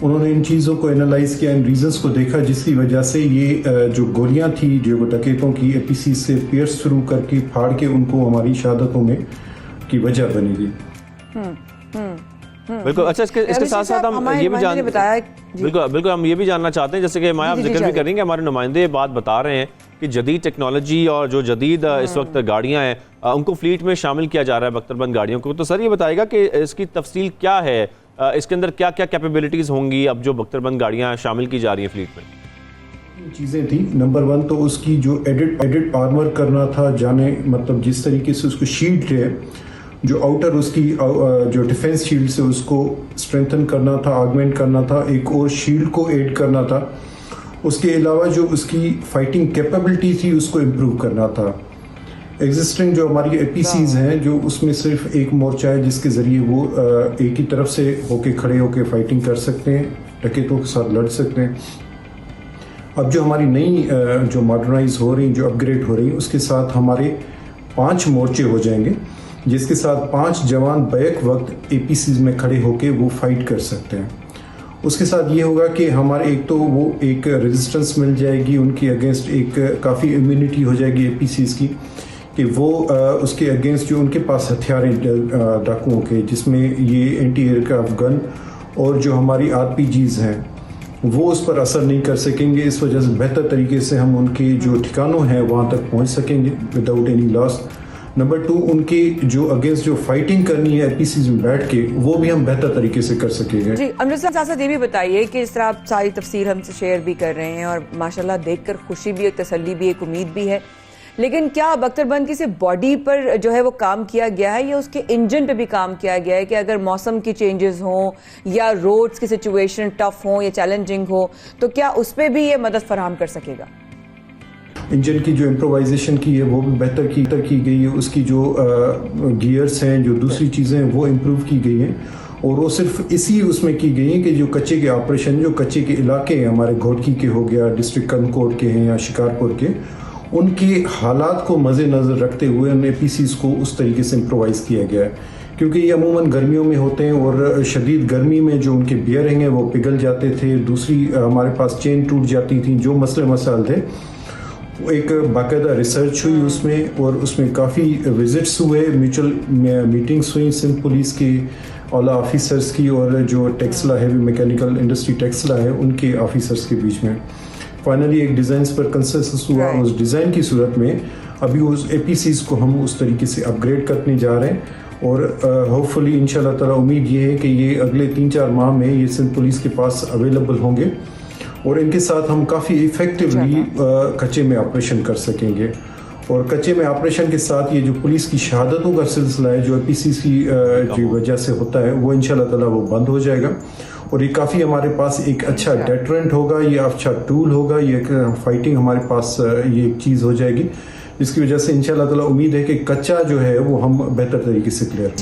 उन्होंने इन चीज़ों को एनालाइज किया, इन रीजंस को देखा जिसकी वजह से ये जो गोलियां थी जो डकैतों की APC से पियर्स थ्रू करके फाड़ के उनको हमारी शहादतों में की वजह बनी थी। बिल्कुल। अच्छा, इसके साथ साथ हम ये भी बिल्कुल हम ये भी जानना चाहते हैं, जैसे कि माया आप जिक्र भी कर रही हैं कि हमारे नुमाइंदे बात बता रहे हैं कि जदीद टेक्नोलॉजी और जो जदीद इस वक्त गाड़ियां हैं उनको फ्लीट में शामिल किया जा रहा है बख्तरबंद गाड़ियों को। तो सर ये बताएगा कि इसकी तफसील क्या है, इसके अंदर क्या क्या कैपेबिलिटीज़ होंगी अब जो बख्तरबंद गाड़ियां शामिल की जा रही हैं फ्लीट में? चीज़ें थी। नंबर 1 तो उसकी जो एडिट आर्मर करना था, जाने मतलब जिस तरीके से उसको शील्ड है, जो आउटर उसकी जो डिफेंस शील्ड से उसको स्ट्रेंथन करना था, ऑगमेंट करना था, एक और शील्ड को ऐड करना था। उसके अलावा जो उसकी फाइटिंग कैपेबिलिटी थी उसको इम्प्रूव करना था। एग्जिस्टिंग जो हमारी APCs हैं जो उसमें सिर्फ एक मोर्चा है जिसके ज़रिए वो एक ही तरफ से होके खड़े होके फाइटिंग कर सकते हैं, डकैतों के साथ लड़ सकते हैं। अब जो हमारी नई जो मॉडर्नाइज हो रही, जो अपग्रेड हो रही, उसके साथ हमारे 5 मोर्चे हो जाएंगे जिसके साथ 5 जवान बैक वक्त APCs में खड़े होके वो फाइट कर सकते हैं। उसके साथ ये होगा कि हमारे एक तो वो एक रेजिस्टेंस मिल जाएगी उनके अगेंस्ट, एक काफ़ी इम्यूनिटी हो जाएगी APCs की कि वो उसके अगेंस्ट जो उनके पास हथियार हैं डाकुओं के, जिसमें ये एंटी एयरक्राफ्ट गन और जो हमारी RPGs हैं वो उस पर असर नहीं कर सकेंगे। इस वजह से बेहतर तरीके से हम उनके जो ठिकानों हैं वहाँ तक पहुँच सकेंगे विदाउट एनी लॉस। नंबर 2, उनकी जो अगेंस्ट जो फाइटिंग करनी है APCs में बैठ के वो भी हम बेहतर तरीके से कर सकेंगे। जी अमजद साहब ये भी बताइए कि इस तरह आप सारी तफसीर हमसे शेयर भी कर रहे हैं और माशाल्लाह देखकर खुशी भी, एक तसल्ली भी, एक उम्मीद भी है, लेकिन क्या बख्तरबंद की सिर्फ बॉडी पर जो है वो काम किया गया है या उसके इंजन पे भी काम किया गया है कि अगर मौसम की चेंजेस हों या रोड्स की सिचुएशन टफ हो या चैलेंजिंग हो तो क्या उस पर भी ये मदद फराहम कर सकेगा? इंजन की जो इम्प्रोवाइजेशन की है वो भी बेहतर की गई है, उसकी जो गियर्स हैं, जो दूसरी चीज़ें हैं वो इम्प्रूव की गई हैं और वो सिर्फ इसी उसमें की गई है कि जो कच्चे के ऑपरेशन, जो कच्चे के इलाके हैं हमारे घोटकी के हो गया, डिस्ट्रिक्ट कंदकोट के हैं या शिकारपुर के, उनके हालात को मद्देनज़र रखते हुए उन APCs को उस तरीके से इम्प्रोवाइज़ किया गया है, क्योंकि ये अमूमन गर्मियों में होते हैं और शदीद गर्मी में जो उनके बियरिंग है वो पिघल जाते थे, दूसरी हमारे पास चेन टूट जाती थी, जो मसले मसाइल थे। एक बाकायदा रिसर्च हुई उसमें और उसमें काफ़ी विजिट्स हुए, म्यूचुअल मीटिंग्स हुई सिंध पुलिस के आला ऑफिसर्स की और जो Taxila heavy mechanical industry Taxila है उनके ऑफिसर्स के बीच में। फाइनली एक डिज़ाइन पर कंसेंसस हुआ। उस डिज़ाइन की सूरत में अभी उस APCs को हम उस तरीके से अपग्रेड करने जा रहे हैं और होपफुली इंशाल्लाह ताला उम्मीद ये है कि ये अगले 3-4 माह में ये सिंध पुलिस के पास अवेलेबल होंगे और इनके साथ हम काफ़ी इफ़ेक्टिवली कच्चे में ऑपरेशन कर सकेंगे। और कच्चे में ऑपरेशन के साथ ये जो पुलिस की शहादतों का सिलसिला है जो PCC की वजह से होता है वो इंशाल्लाह ताला वो बंद हो जाएगा और ये काफ़ी हमारे पास एक अच्छा डेटरेंट होगा, ये अच्छा टूल होगा, ये फाइटिंग हमारे पास ये एक चीज़ हो जाएगी जिसकी वजह से इंशाल्लाह ताला उम्मीद है कि कच्चा जो है वो हम बेहतर तरीके से क्लियर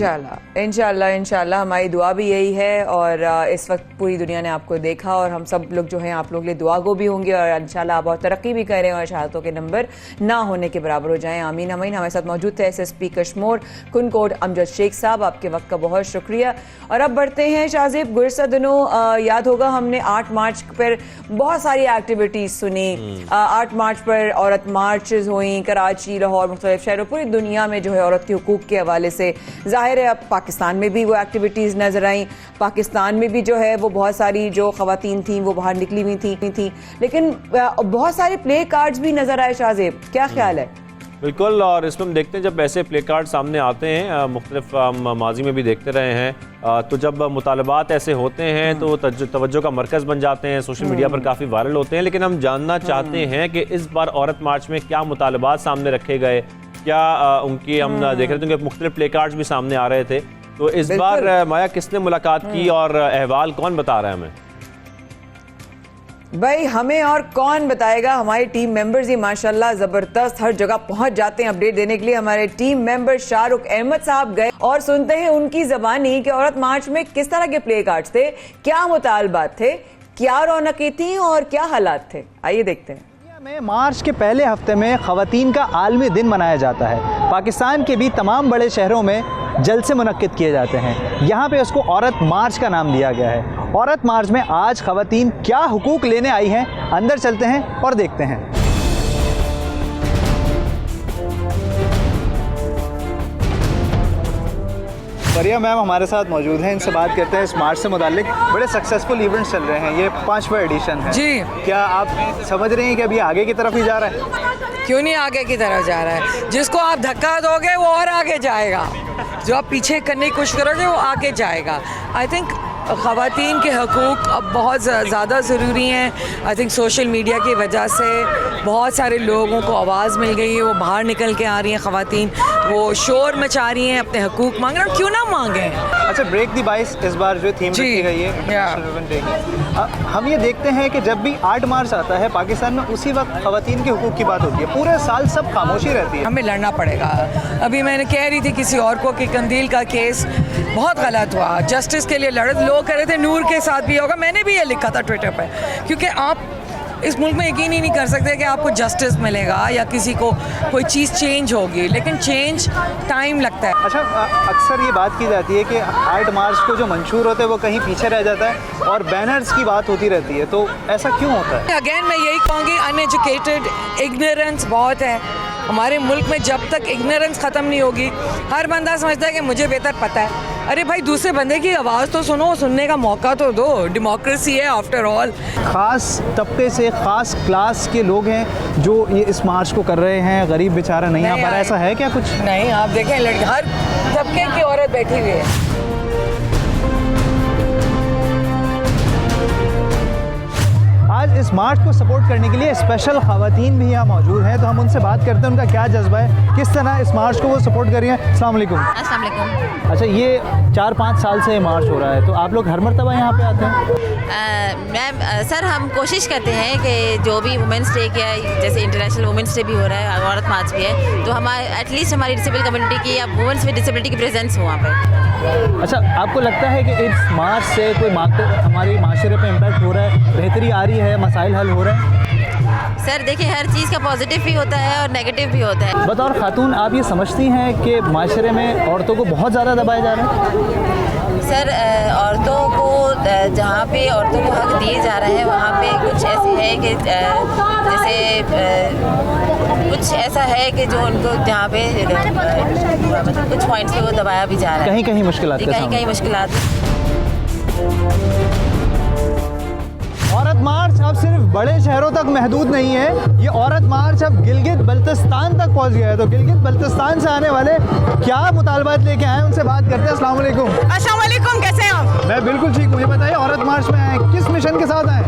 इंशाल्लाह हमारी दुआ भी यही है। और इस वक्त पूरी दुनिया ने आपको देखा और हम सब लोग जो हैं आप लोग के लिए दुआ गो भी होंगे और इंशाल्लाह आप और तरक्की भी करें और शहादतों के नंबर ना होने के बराबर हो जाएं। आमीन आमीन। हमारे साथ मौजूद थे SSP कश्मीर कुनकोट अमजद शेख साहब, आपके वक्त का बहुत शुक्रिया। और अब बढ़ते हैं शाहजेब, गुज़श्ता दिनों याद होगा हमने 8 मार्च पर बहुत सारी एक्टिविटीज सुनी। 8 मार्च पर औरत मार्चेज हुई कराची, लाहौर, मुख्तलिफ शहरों, पूरी दुनिया में जो है औरत के हुकूक के हवाले से। जाहिर है अब पाकिस्तान में भी वो एक्टिविटीज़ नजर आई, पाकिस्तान में भी जो है वो बहुत सारी जो खवातीन थी वो बाहर निकली हुई थी, लेकिन बहुत सारे प्ले कार्ड्स भी नजर आए। शाहजेब, क्या ख्याल है? बिल्कुल, और इसमें हम देखते हैं जब ऐसे प्ले कार्ड सामने आते हैं, मुख्तलिफ माजी में भी देखते रहे हैं, तो जब मुतालबात ऐसे होते हैं तो तवज्जो का मरकज़ बन जाते हैं, सोशल मीडिया पर काफ़ी वायरल होते हैं। लेकिन हम जानना चाहते हैं कि इस बार औरत मार्च में क्या मुतालबात सामने रखे गए, क्या उनकी हम देख रहे थे कि मुख्तलिफ प्ले कार्ड्स भी सामने आ रहे थे। तो इस बार माया किसने मुलाकात की और अहवाल कौन बता रहा है हमें? भाई हमें और कौन बताएगा, हमारे टीम मेंबर्स ही माशाल्लाह जबरदस्त हर जगह पहुंच जाते हैं अपडेट देने के लिए। हमारे टीम मेंबर शाहरुख अहमद साहब गए और सुनते हैं उनकी ज़बानी कि औरत मार्च में किस तरह के प्ले कार्ड्स थे, क्या मुतालबात थे, क्या रौनकें थी और क्या हालात थे। आइए देखते हैं। में मार्च के पहले हफ्ते में ख़वातीन का आलमी दिन मनाया जाता है। पाकिस्तान के भी तमाम बड़े शहरों में जलसे मुनक्किद किए जाते हैं। यहाँ पे उसको औरत मार्च का नाम दिया गया है। औरत मार्च में आज ख़वातीन क्या हुकूक लेने आई हैं, अंदर चलते हैं और देखते हैं। फरिया मैम हमारे साथ मौजूद हैं, इनसे बात करते हैं इस मार्च से मुताल्लिक। बड़े सक्सेसफुल इवेंट्स चल रहे हैं, ये 5वां एडिशन है जी। क्या आप समझ रहे हैं कि अभी आगे की तरफ ही जा रहा है? क्यों नहीं आगे की तरफ जा रहा है? जिसको आप धक्का दोगे वो और आगे जाएगा, जो आप पीछे करने की कोशिश करोगे वो आगे जाएगा। आई थिंक ख़वातीन के हकूक़ अब बहुत ज़्यादा ज़रूरी हैं। आई थिंक सोशल मीडिया की वजह से बहुत सारे लोगों को आवाज़ मिल गई है, वो बाहर निकल के आ रही हैं ख़वातीन, वो शोर मचा रही हैं, अपने हकूक़ मांग रहे हैं, क्यों ना मांगें। अच्छा, ब्रेक द बाइस इस बार जो थीम रखी गई है, हम ये देखते हैं कि जब भी 8 मार्च आता है पाकिस्तान में उसी वक्त ख़वातीन के हकूक़ की बात होती है, पूरे साल सब खामोशी रहती है। हमें लड़ना पड़ेगा। अभी मैंने कह रही थी किसी और को कि कंदील का केस बहुत गलत हुआ, जस्टिस के लिए लड़े, लोग कह रहे थे नूर के साथ भी होगा। मैंने भी ये लिखा था ट्विटर पर, क्योंकि आप इस मुल्क में यकीन ही नहीं कर सकते कि आपको जस्टिस मिलेगा या किसी को कोई चीज़ चेंज होगी, लेकिन चेंज टाइम लगता है। अच्छा, अक्सर ये बात की जाती है कि 8 मार्च को जो मंशूर होते हैं वो कहीं पीछे रह जाता है और बैनर्स की बात होती रहती है, तो ऐसा क्यों होता है? अगेन मैं यही कहूँगी, अनएजुकेटेड, इग्नोरेंस बहुत है हमारे मुल्क में। जब तक इग्नोरेंस ख़त्म नहीं होगी, हर बंदा समझता है कि मुझे बेहतर पता है। अरे भाई, दूसरे बंदे की आवाज़ तो सुनो, सुनने का मौका तो दो। डेमोक्रेसी है आफ्टर ऑल। ख़ास तबके से, ख़ास क्लास के लोग हैं जो ये इस मार्च को कर रहे हैं, गरीब बेचारा नहीं आ पा रहा, ऐसा है क्या कुछ? नहीं, आप देखें लड़की, हर तबके की औरत बैठी हुई है। आज इस मार्च को सपोर्ट करने के लिए स्पेशल ख़वातीन भी यहाँ मौजूद हैं, तो हम उनसे बात करते हैं उनका क्या जज्बा है, किस तरह इस मार्च को वो सपोर्ट कर रही हैं। अस्सलाम वालेकुम। अस्सलाम वालेकुम। अच्छा, ये 4-5 साल से मार्च हो रहा है, तो आप लोग हर मरतबा यहाँ पे आते हैं? मैम सर, हम कोशिश करते हैं कि जो भी वुमेंस डे क्या है, जैसे इंटरनेशनल वुमेंस डे भी हो रहा है, औरत मार्च भी है, तो हमारे एटलीस्ट हमारी डिसेबल कम्युनिटी की या वुमेंस विद डिसेबिलिटी की प्रेजेंस हो वहाँ पर। अच्छा, आपको लगता है कि इस मार्च से कोई हमारी माशरे पे इम्पैक्ट हो रहा है, बेहतरी आ रही है, मसाइल हल हो रहे हैं? सर देखिए, हर चीज़ का पॉजिटिव भी होता है और नेगेटिव भी होता है। बतौर खातून आप ये समझती हैं कि माशरे में औरतों को बहुत ज़्यादा दबाया जा रहा है? सर, औरतों को जहाँ पे औरतों को हक दिए जा रहे हैं वहाँ पे कुछ ऐसे है कि जैसे कुछ ऐसा है कि जो उनको जहाँ पे मतलब कुछ पॉइंट्स पे वो दबाया भी जा रहा है। कहीं कहीं मुश्किलात, कहीं मुश्किलात। औरत मार्च अब सिर्फ बड़े शहरों तक महदूद नहीं है, ये औरत मार्च अब गिलगित बल्तिस्तान तक पहुंच गया है। तो गिलगित बल्तिस्तान से आने वाले क्या मुतालबात लेके आए हैं, उनसे बात करते हैं। अस्सलाम वालेकुम। अस्सलाम वालेकुम, कैसे हैं आप? मैं बिल्कुल ठीक हूँ। ये बताइए, औरत मार्च में आए, किस मिशन के साथ आए?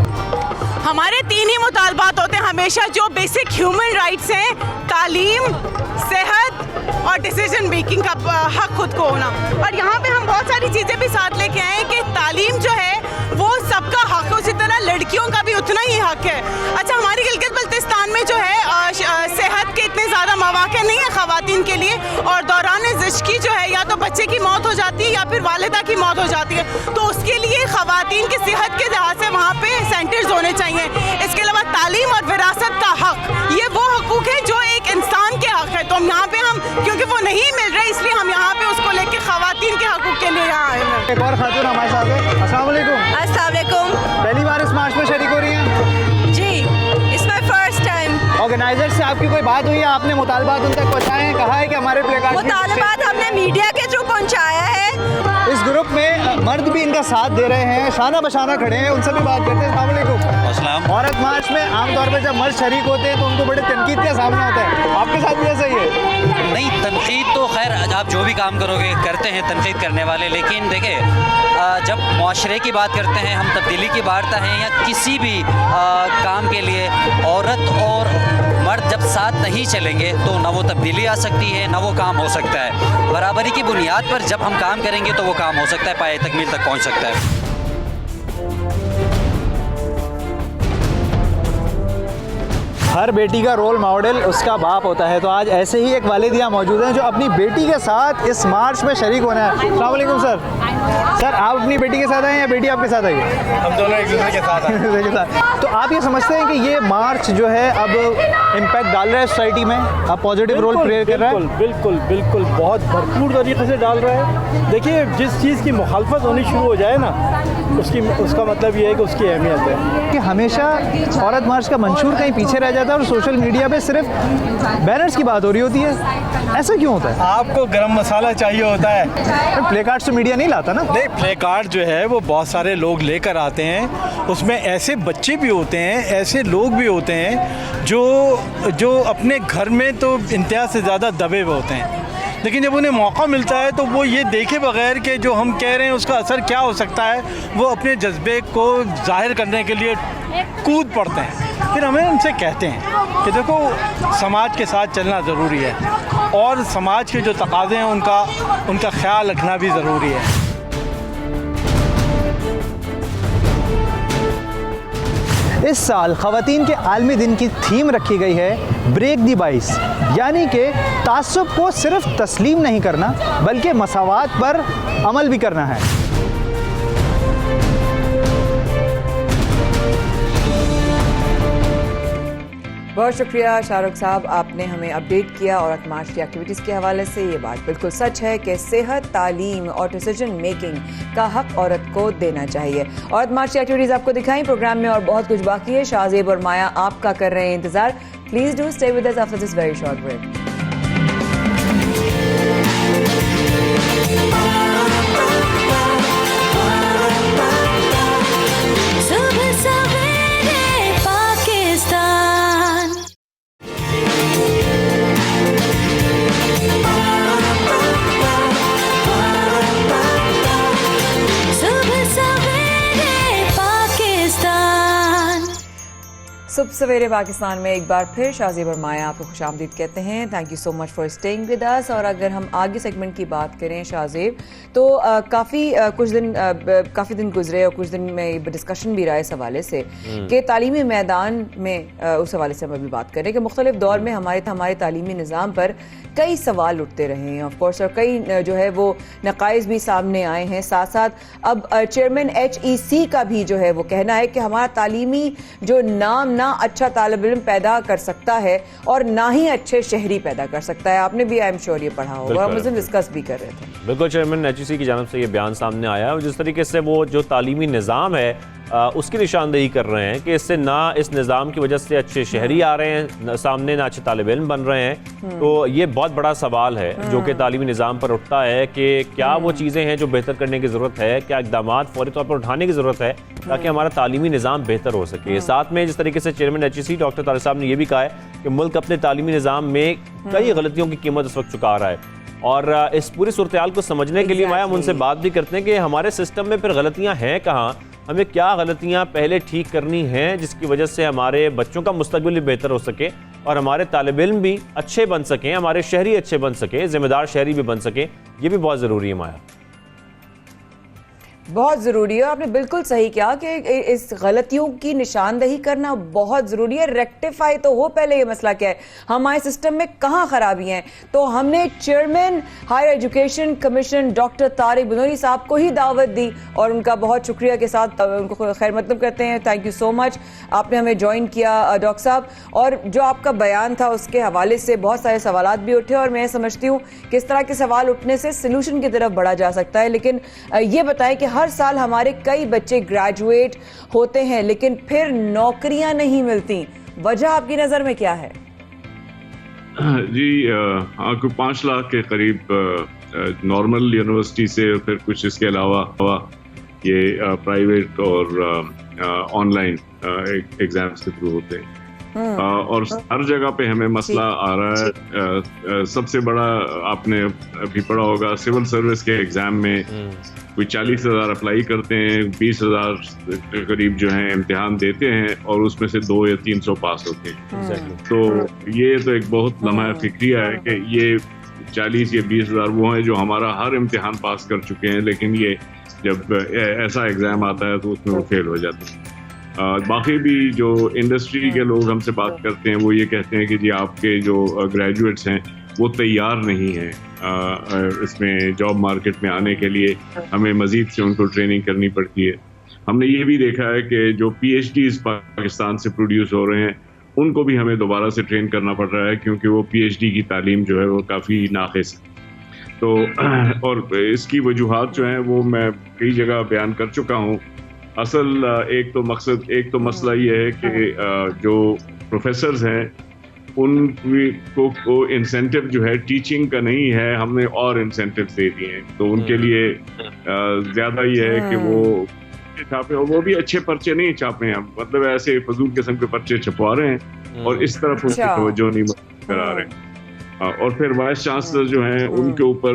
हमारे 3 ही मुतालबात होते हैं हमेशा, जो बेसिक ह्यूमन राइट्स हैं, तालीम, सेहत और डिसीजन मेकिंग का हक खुद को होना। और यहाँ पे हम बहुत सारी चीज़ें भी साथ लेके आए कि तालीम जो है वो सबका हक है, उसी तरह लड़कियों का भी उतना ही हक है। अच्छा, हमारी गिलगित बल्तिस्तान में जो है सेहत के इतने ज़्यादा मौके नहीं है ख़वातीन के लिए, और दौरान ज़िश्की जो है या तो बच्चे की मौत हो जाती है या फिर वालिदा की मौत हो जाती है, तो उसके लिए ख़वातीन की सेहत के लिहाज से वहाँ पे सेंटर्स होने चाहिए। इसके अलावा तालीम और विरासत का हक, ये वो हकूक़ है जो एक इंसान के हक है, तो हम यहाँ पे क्योंकि वो नहीं मिल रहे इसलिए हम यहाँ पे उसको लेके ख़वातीन के हकूक़ के लिए यहाँ आए हैं। एक और खातून हमारे साथ है। अस्सलाम वालेकुम। अस्सलाम वालेकुम। पहली बार इस मार्च में शरीक हो रही हैं? जी, it's my first time. Organiser से आपकी कोई बात हुई है? आपने मुतालबात उन तक पहुँचाए हैं? कहा है कि हमारे प्ले कार्ड मुतालबात हमने मीडिया के थ्रू पहुँचाया है। इस ग्रुप में मर्द भी इनका साथ दे रहे हैं, शाना बशाना खड़े हैं, उनसे भी बात करते हैं। अस्सलाम वालेकुम। औरत मार्च में आमतौर पर जब मर्द शरीक होते हैं तो उनको बड़े तनकीद का सामना होता है, आपके साथ भी ऐसा ही है? नहीं, तनकीद तो खैर आप जो भी काम करोगे करते हैं तनकीद करने वाले, लेकिन देखिए जब मुआशरे की बात करते हैं, हम तब्दीली की बात हैं या किसी भी काम के लिए औरत और मर्द जब साथ नहीं चलेंगे तो ना वो तब्दीली आ सकती है, ना वो काम हो सकता है। बराबरी की बुनियाद पर जब हम काम करेंगे तो वो काम हो सकता है, पाए तकमील तक पहुंच सकता है। हर बेटी का रोल मॉडल उसका बाप होता है, तो आज ऐसे ही एक वालिदिया मौजूद हैं जो अपनी बेटी के साथ इस मार्च में शरीक होना है। अस्सलाम वालेकुम सर। सर, आप अपनी बेटी के साथ आए या बेटी आपके साथ आई है? हम दोनों एक दूसरे के साथ हैं। तो आप ये समझते हैं कि ये मार्च जो है अब इम्पैक्ट डाल रहा है सोसाइटी में, अब पॉजिटिव रोल प्ले कर रहा है? बिल्कुल बिल्कुल, बहुत भरपूर तरीके से डाल रहा है। देखिए, जिस चीज़ की मुखालफत होनी शुरू हो जाए ना, उसका मतलब ये है कि उसकी अहमियत है। कि हमेशा औरत मार्च का मंशूर कहीं पीछे रह जाता है और सोशल मीडिया पे सिर्फ बैनर्स की बात हो रही होती है, ऐसा क्यों होता है? आपको गरम मसाला चाहिए होता है। प्ले कार्ड से मीडिया नहीं लाता ना? नहीं, प्ले कार्ड जो है वो बहुत सारे लोग लेकर आते हैं, उसमें ऐसे बच्चे भी होते हैं, ऐसे लोग भी होते हैं जो अपने घर में तो इंतहा से ज़्यादा दबे हुए होते हैं, लेकिन जब उन्हें मौका मिलता है तो वो ये देखे बगैर कि जो हम कह रहे हैं उसका असर क्या हो सकता है, वो अपने जज्बे को जाहिर करने के लिए कूद पड़ते हैं। फिर हमें उनसे कहते हैं कि देखो, समाज के साथ चलना ज़रूरी है और समाज के जो तकाज़े हैं उनका ख्याल रखना भी ज़रूरी है। इस साल ख़वातीन के आलमी दिन की थीम रखी गई है ब्रेक दी बाइस, यानी कि तासुब को सिर्फ तस्लीम नहीं करना बल्कि मसावात पर अमल भी करना है। बहुत शुक्रिया शाहरुख साहब, आपने हमें अपडेट किया औरत मार्च की एक्टिविटीज़ के हवाले से। ये बात बिल्कुल सच है कि सेहत, तालीम और डिसीजन मेकिंग का हक औरत को देना चाहिए। औरत मार्च की एक्टिविटीज़ आपको दिखाई, प्रोग्राम में और बहुत कुछ बाकी है। शाहजेब और माया आपका कर रहे हैं इंतजार। Please do stay with us after this very short break. सुबह सवेरे पाकिस्तान में एक बार फिर शाहजेब और माया आपको खुशामदीद कहते हैं। Thank you so much for staying with us. और अगर हम आगे सेगमेंट की बात करें शाहजेब, तो काफ़ी दिन गुजरे और कुछ दिन में डिस्कशन भी रहा इस हवाले से कि तालीमी मैदान में उस हवाले से हम अभी बात करें कि मुख्तलिफ दौर में हमारे तालीमी निज़ाम पर कई सवाल उठते रहे हैं ऑफकोर्स, और कई जो है वो नकाइज भी सामने आए हैं। साथ साथ अब चेयरमैन HEC का भी जो है वो कहना है कि हमारा तालीमी जो ना अच्छा तालिब इल्म पैदा कर सकता है और ना ही अच्छे शहरी पैदा कर सकता है। आपने भी आई एम श्योर ये पढ़ा होगा, हम उसमें डिस्कस भी कर रहे थे। बिल्कुल, चेयरमैन HEC की जानिब से ये बयान सामने आया और जिस तरीके से वो जो तालीमी निज़ाम है उसकी निशानदेही कर रहे हैं कि इससे ना इस निज़ाम की वजह से अच्छे शहरी आ रहे हैं सामने, ना अच्छे तालिब इल्म बन रहे हैं। तो ये बहुत बड़ा सवाल है जो कि तालीमी निज़ाम पर उठता है कि क्या वो चीज़ें हैं जो बेहतर करने की ज़रूरत है, क्या इक़दाम फौरी तौर पर उठाने की ज़रूरत है ताकि हमारा तालीमी निज़ाम बेहतर हो सके। साथ में जिस तरीके से चेयरमैन HEC डॉक्टर तारिक साहब ने यह भी कहा है कि मुल्क अपने तालीमी निज़ाम में कई गलतियों की कीमत इस वक्त चुका रहा है, और इस पूरी सूरत हाल को समझने के लिए हम उनसे बात भी करते हैं कि हमारे सिस्टम में फिर गलतियाँ हैं कहाँ हमें क्या गलतियां पहले ठीक करनी हैं जिसकी वजह से हमारे बच्चों का मुस्तकबिल भी बेहतर हो सके और हमारे तालिब इल्म भी अच्छे बन सकें, हमारे शहरी अच्छे बन सके, जिम्मेदार शहरी भी बन सके। ये भी बहुत ज़रूरी है माया। बहुत ज़रूरी है। आपने बिल्कुल सही कहा कि इस गलतियों की निशानदही करना बहुत ज़रूरी है। रेक्टिफाई तो हो पहले ये मसला क्या है, हमारे सिस्टम में कहाँ खराबी हैं। तो हमने chairman higher education commission doctor Tariq Banori साहब को ही दावत दी और उनका बहुत शुक्रिया के साथ उनको खैर मकदम करते हैं। थैंक यू सो मच, आपने हमें ज्वाइन किया डॉक्टर साहब। और जो आपका बयान था उसके हवाले से बहुत सारे सवालात भी उठे और मैं समझती हूँ कि इस तरह के सवाल उठने से सोल्यूशन की तरफ बढ़ा जा सकता है। लेकिन ये बताएं कि हर साल हमारे कई बच्चे ग्रेजुएट होते हैं लेकिन फिर नौकरियां नहीं मिलती, वजह आपकी नजर में क्या है? जी, आपको 5 लाख के करीब नॉर्मल यूनिवर्सिटी से, फिर कुछ इसके अलावा ये प्राइवेट और ऑनलाइन एग्जाम्स के थ्रू होते हैं। और हर जगह पे हमें मसला आ रहा है। सबसे बड़ा आपने अभी पढ़ा होगा, सिविल सर्विस के एग्जाम में कोई 40,000 अप्लाई करते हैं, 20,000 के करीब जो है इम्तिहान देते हैं और उसमें से 200 या 300 पास होते हैं। तो ये तो एक बहुत लम्हा फिक्रिया है कि ये 40 या 20,000 वो हैं जो हमारा हर इम्तिहान पास कर चुके हैं, लेकिन ये जब ऐसा एग्जाम आता है तो उसमें वो फेल हो जाते हैं। बाकी भी जो इंडस्ट्री के लोग हमसे बात करते हैं वो ये कहते हैं कि जी आपके जो ग्रेजुएट्स हैं वो तैयार नहीं हैं इसमें जॉब मार्केट में आने के लिए, हमें मज़ीद से उनको ट्रेनिंग करनी पड़ती है। हमने ये भी देखा है कि जो PhDs पाकिस्तान से प्रोड्यूस हो रहे हैं उनको भी हमें दोबारा से ट्रेन करना पड़ रहा है क्योंकि वो PhD की तालीम जो है वो काफ़ी नाक़िस है। तो और इसकी वजूहात जो हैं वो मैं कई जगह बयान कर चुका हूँ। असल एक तो मसला ये है कि जो प्रोफेसर्स हैं उनको इंसेंटिव जो है टीचिंग का नहीं है, हमने और इंसेंटिव दे दिए हैं। तो उनके लिए ज़्यादा ये है कि वो छापे, और वो भी अच्छे पर्चे नहीं छापे हैं, मतलब ऐसे फजूल किस्म के पर्चे छपवा रहे हैं और इस तरफ उनकी तवज्जो नहीं करा रहे हैं। और फिर वाइस चांसलर जो हैं उनके ऊपर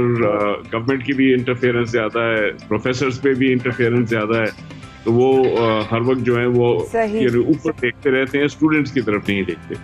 गवर्नमेंट की भी इंटरफेरेंस ज़्यादा है, प्रोफेसर्स पे भी इंटरफेरेंस ज़्यादा है। तो वो हर वक्त जो है वो ऊपर देखते रहते हैं, स्टूडेंट्स की तरफ नहीं देखते।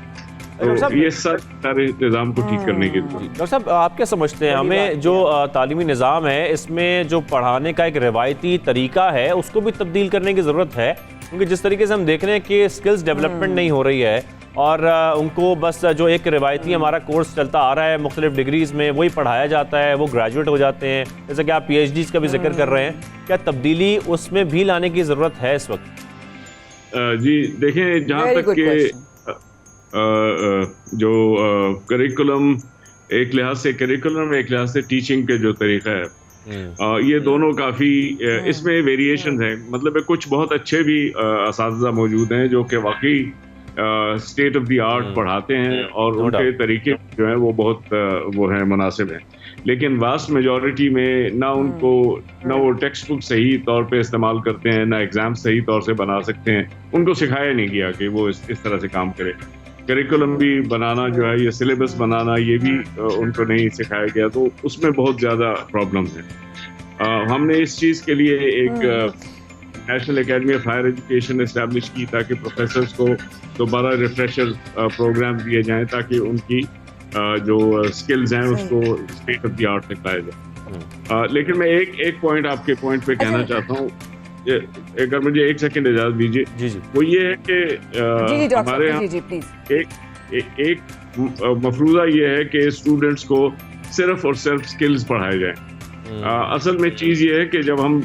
तो ये सारे निज़ाम को ठीक करने के लिए। डॉक्टर साहब, आप क्या समझते हैं, हमें जो तालीमी निज़ाम है इसमें जो पढ़ाने का एक रिवायती तरीका है उसको भी तब्दील करने की ज़रूरत है? क्योंकि जिस तरीके से हम देख रहे हैं कि स्किल्स डेवलपमेंट नहीं हो रही है और उनको बस जो एक रिवायती हमारा कोर्स चलता आ रहा है मुख्तलिफ डिग्रीज़ में वही पढ़ाया जाता है, वो ग्रेजुएट हो जाते हैं। जैसे कि आप PhDs का भी जिक्र कर रहे हैं, क्या तब्दीली उसमें भी लाने की ज़रूरत है इस वक्त? जी देखें, जहाँ तक कि जो करिकुलम एक लिहाज से करिकुलम, एक लिहाज से टीचिंग के जो तरीका है, ये दोनों काफ़ी इसमें वेरिएशन है। मतलब कुछ बहुत अच्छे भी असातिज़ा मौजूद हैं जो कि वाकई स्टेट ऑफ द आर्ट पढ़ाते हैं और उनके तरीके जो हैं वो बहुत वो हैं मुनासिब हैं। लेकिन वास्ट मेजॉरिटी में ना वो टेक्स्ट बुक सही तौर पे इस्तेमाल करते हैं, ना एग्ज़ाम सही तौर से बना सकते हैं। उनको सिखाया नहीं गया कि वो इस तरह से काम करें। करिकुलम भी बनाना जो है, ये सिलेबस बनाना, ये भी उनको नहीं सिखाया गया, तो उसमें बहुत ज़्यादा प्रॉब्लम है। हमने इस चीज़ के लिए एक national academy of higher education establish की ताकि प्रोफेसर्स को दोबारा रिफ्रेशर प्रोग्राम दिए जाएं ताकि उनकी जो स्किल्स हैं उसको स्टेट ऑफ द आर्ट तक लाया जाए। लेकिन मैं एक पॉइंट आपके पॉइंट पे कहना चाहता हूँ, अगर मुझे 1 सेकंड इजाजत दीजिए। जी। वो ये है कि हमारे यहाँ एक मफरूज़ा ये है कि स्टूडेंट्स को सिर्फ और सिर्फ स्किल्स पढ़ाए जाएं। असल में चीज़ ये है कि जब हम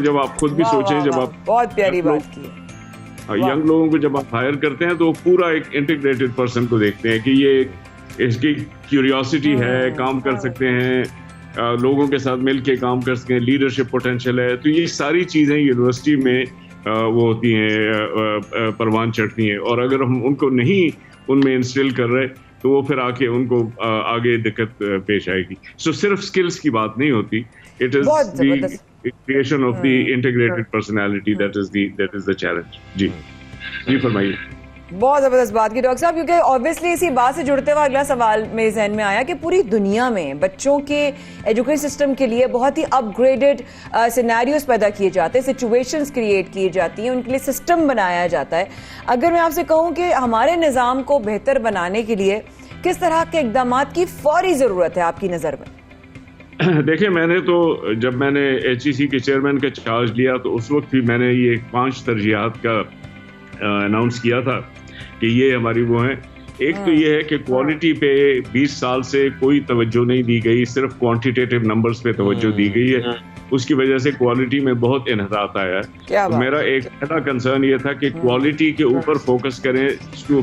जब आप खुद भी सोचें, जब आप बहुत प्यारी बात की, यंग लोगों को जब आप हायर करते हैं तो पूरा एक इंटीग्रेटेड पर्सन को देखते हैं कि ये इसकी क्यूरियोसिटी है, काम कर सकते हैं, लोगों के साथ मिल के काम कर सकते हैं, लीडरशिप पोटेंशियल है। तो ये सारी चीज़ें यूनिवर्सिटी में वो होती हैं, परवान चढ़ती हैं। और अगर हम उनको नहीं उनमें इंस्टिल कर रहे तो वो फिर आके उनको आगे दिक्कत पेश आएगी। सो सिर्फ स्किल्स की बात नहीं होती, it is the creation of the integrated personality that is the challenge. जी फरमाइए। बहुत जबरदस्त बात की डॉक्टर साहब, क्योंकि ऑब्वियसली इसी बात से जुड़ते हुए अगला सवाल मेरे जहन में आया कि पूरी दुनिया में बच्चों के एजुकेशन सिस्टम के लिए बहुत ही अपग्रेडेड सिनेरियोज पैदा किए जाते हैं, सिचुएशंस क्रिएट की जाती हैं, उनके लिए सिस्टम बनाया जाता है। अगर मैं आपसे कहूं कि हमारे निज़ाम को बेहतर बनाने के लिए किस तरह के इक़दाम की फौरी ज़रूरत है आपकी नज़र में? देखिए, जब मैंने HEC के चेयरमैन का चार्ज लिया तो उस वक्त भी मैंने ये 5 तरजीहात का अनाउंस किया था कि ये हमारी वो हैं। एक तो ये है कि क्वालिटी पे 20 साल से कोई तवज्जो नहीं दी गई, सिर्फ क्वांटिटेटिव नंबर्स पे तवज्जो दी गई है। उसकी वजह से क्वालिटी में बहुत इन्हतात आया है। तो मेरा एक पहला कंसर्न ये था कि क्वालिटी के ऊपर फोकस करें,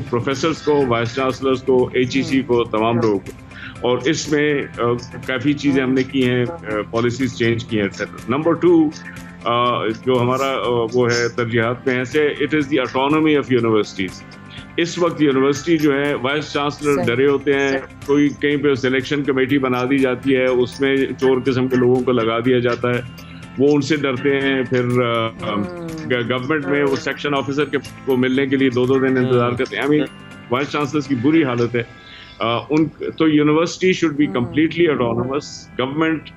प्रोफेसर्स को, वाइस चांसलर्स को, HEC को, तमाम लोगों को। और इसमें काफ़ी चीज़ें हमने की हैं, पॉलिसीज चेंज की हैं एक्सेट्रा। नंबर 2 जो हमारा वो है तरजीहात में है, it is the autonomy of universities. इस वक्त यूनिवर्सिटी जो है, वाइस चांसलर डरे होते हैं, कोई कहीं पे सिलेक्शन कमेटी बना दी जाती है, उसमें चोर किस्म के लोगों को लगा दिया जाता है, वो उनसे डरते हैं। फिर गवर्नमेंट में वो सेक्शन ऑफिसर को मिलने के लिए 2-2 दिन इंतजार करते हैं। वाइस चांसलर्स की बुरी हालत है। तो university should be completely autonomous. Government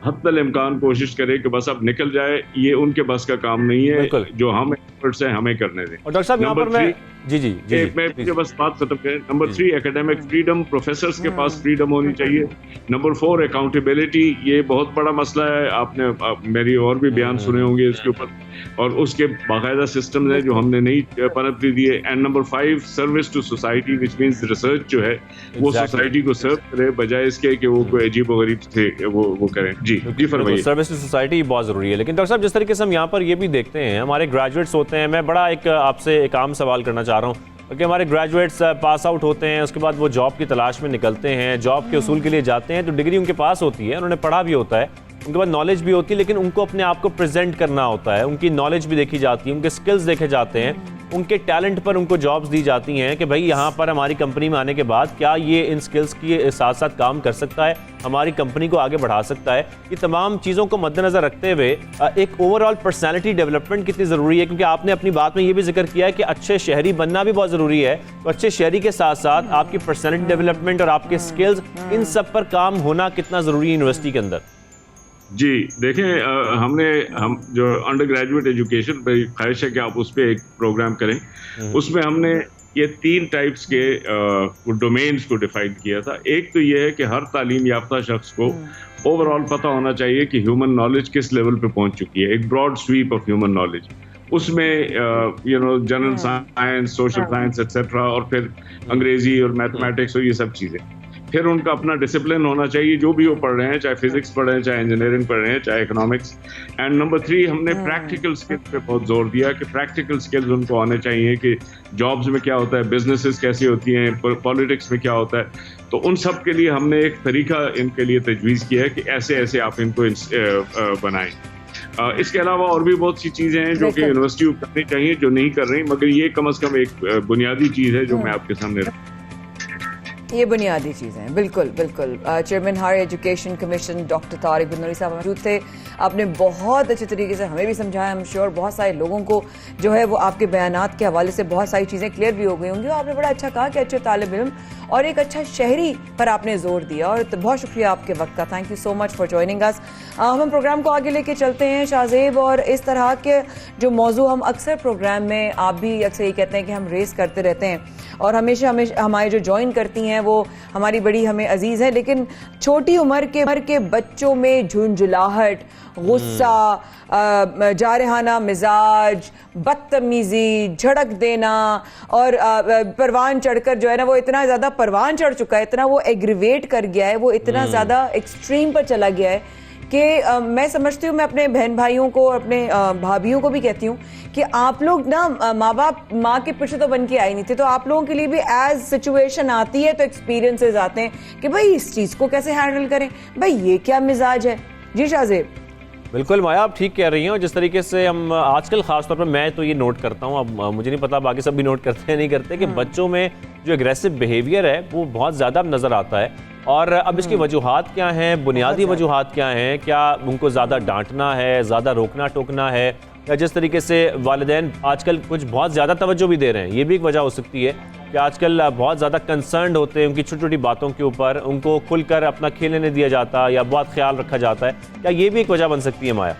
हत्तल इम्कान कोशिश करे कि बस अब निकल जाए, ये उनके बस का काम नहीं है। जो हम एक्सपर्ट्स हैं हमें करने दें। और डॉक्टर साहब यहाँ पर मैं मैं बस बात खत्म करें। नंबर 3 एकेडमिक फ्रीडम, प्रोफेसर्स के पास फ्रीडम होनी चाहिए। नंबर 4 अकाउंटेबिलिटी, ये बहुत बड़ा मसला है, आपने मेरी और भी बयान सुने होंगे इसके ऊपर, और उसके बाकायदा सिस्टम है जो हमने नहीं पनपती दिए। And number 5 service to society, which means research जो है वो सोसाइटी को सर्व करे, बजाय इसके कि वो कोई अजीब व गरीब थे वो करें। जी फरमाइए। सर्विस टू सोसाइटी बहुत ज़रूरी है। लेकिन डॉक्टर साहब, जिस तरीके से हम यहाँ पर ये भी देखते हैं, हमारे ग्रेजुएट्स होते हैं, मैं बड़ा आपसे एक आम सवाल करना चाह रहा हूँ कि हमारे ग्रेजुएट्स पास आउट होते हैं, उसके बाद वो जॉब की तलाश में निकलते हैं, जॉब के उसूल के लिए जाते हैं, तो डिग्री उनके पास होती है, उन्होंने पढ़ा भी होता है, उनके पास नॉलेज भी होती है, लेकिन उनको अपने आप को प्रेजेंट करना होता है, उनकी नॉलेज भी देखी जाती है, उनके स्किल्स देखे जाते हैं, उनके टैलेंट पर उनको जॉब्स दी जाती हैं कि भाई यहाँ पर हमारी कंपनी में आने के बाद क्या ये इन स्किल्स के साथ साथ काम कर सकता है, हमारी कंपनी को आगे बढ़ा सकता है। ये तमाम चीज़ों को मद्देनज़र रखते हुए एक ओवरऑल पर्सनैलिटी डेवलपमेंट कितनी ज़रूरी है, क्योंकि आपने अपनी बात में ये भी जिक्र किया है कि अच्छे शहरी बनना भी बहुत ज़रूरी है। तो अच्छे शहरी के साथ साथ आपकी पर्सनैलिटी डेवलपमेंट और आपके स्किल्स, इन सब पर काम होना कितना ज़रूरी है यूनिवर्सिटी के अंदर? जी देखें, हम जो अंडर ग्रेजुएट एजुकेशन पर ख्वाहिश है कि आप उस पर एक प्रोग्राम करें। उसमें हमने ये 3 टाइप्स के डोमेन्स को डिफाइन किया था। एक तो ये है कि हर तालीम याफ्ता शख्स को ओवरऑल पता होना चाहिए कि ह्यूमन नॉलेज किस लेवल पे पहुंच चुकी है, एक broad sweep of human knowledge. उसमें general science, social science etcetera, और फिर अंग्रेजी और मैथमेटिक्स और ये सब चीज़ें। फिर उनका अपना डिसिप्लिन होना चाहिए, जो भी वो पढ़ रहे हैं, चाहे फिजिक्स पढ़ रहे हैं, चाहे इंजीनियरिंग पढ़ रहे हैं, चाहे इकोनॉमिक्स। एंड नंबर 3 हमने प्रैक्टिकल स्किल्स पे बहुत जोर दिया कि प्रैक्टिकल स्किल्स उनको आने चाहिए कि जॉब्स में क्या होता है, बिजनेसेस कैसी होती हैं, पॉलिटिक्स में क्या होता है। तो उन सब के लिए हमने एक तरीका इनके लिए तजवीज़ किया है कि ऐसे ऐसे आप इनको बनाएं। इसके अलावा और भी बहुत सी चीज़ें हैं जो कि यूनिवर्सिटी को करनी चाहिए, जो नहीं कर रही, मगर ये कम से कम एक बुनियादी चीज़ है जो मैं आपके सामने रखूँ। ये बुनियादी चीज़ें हैं, बिल्कुल बिल्कुल। Chairman higher education commission doctor Tariq Bin Noori साहब मौजूद थे। आपने बहुत अच्छे तरीके से हमें भी समझाया, हम श्योर बहुत सारे लोगों को जो है वो आपके बयानात के हवाले से बहुत सारी चीज़ें क्लियर भी हो गई होंगी। आपने बड़ा अच्छा कहा कि अच्छे तालिब इल्म और एक अच्छा शहरी पर आपने जोर दिया, और तो बहुत शुक्रिया आपके वक्त का। Thank you so much for joining us. हम प्रोग्राम को आगे लेके चलते हैं शाहजेब, और इस तरह के जो मौजू हम अक्सर प्रोग्राम में, आप भी अक्सर ये कहते हैं कि हम रेस करते रहते हैं, और हमेशा हमारे जो ज्वाइन करती हैं वो हमारी बड़ी हमें अजीज़ है, लेकिन छोटी उम्र के बच्चों में झुंझुलाहट, गुस्सा, जारहाना मिजाज, बदतमीजी, झड़क देना, और परवान चढ़कर जो है ना, वो इतना ज़्यादा परवान चढ़ चुका है, इतना वो एग्रीवेट कर गया है, वो इतना ज़्यादा एक्सट्रीम पर चला गया है कि मैं समझती हूँ, मैं अपने बहन भाइयों को, अपने भाभियों को भी कहती हूँ कि आप लोग ना माँ के पीछे तो बन के आए नहीं थे, तो आप लोगों के लिए भी एज सिचुएशन आती है तो एक्सपीरियंसेस आते हैं कि भाई इस चीज़ को कैसे हैंडल करें, भाई ये क्या मिजाज है। जी शाहजेब। बिल्कुल माया, आप ठीक कह रही हैं। और जिस तरीके से हम आजकल खासतौर पर मैं तो ये नोट करता हूँ, अब मुझे नहीं पता बाकी सब भी नोट करते हैं नहीं करते, कि बच्चों में जो एग्रेसिव बिहेवियर है वो बहुत ज़्यादा नज़र आता है। और अब इसकी वजूहात क्या हैं, बुनियादी वजूहात क्या हैं? क्या उनको ज़्यादा डांटना है, ज़्यादा रोकना टोकना है, या जिस तरीके से वालिदैन आजकल कुछ बहुत ज़्यादा तवज्जो भी दे रहे हैं, ये भी एक वजह हो सकती है कि आजकल बहुत ज़्यादा कंसर्न्ड होते हैं उनकी छोटी छोटी बातों के ऊपर, उनको खुलकर अपना खेलने नहीं दिया जाता या बहुत ख्याल रखा जाता है, क्या ये भी एक वजह बन सकती है माया?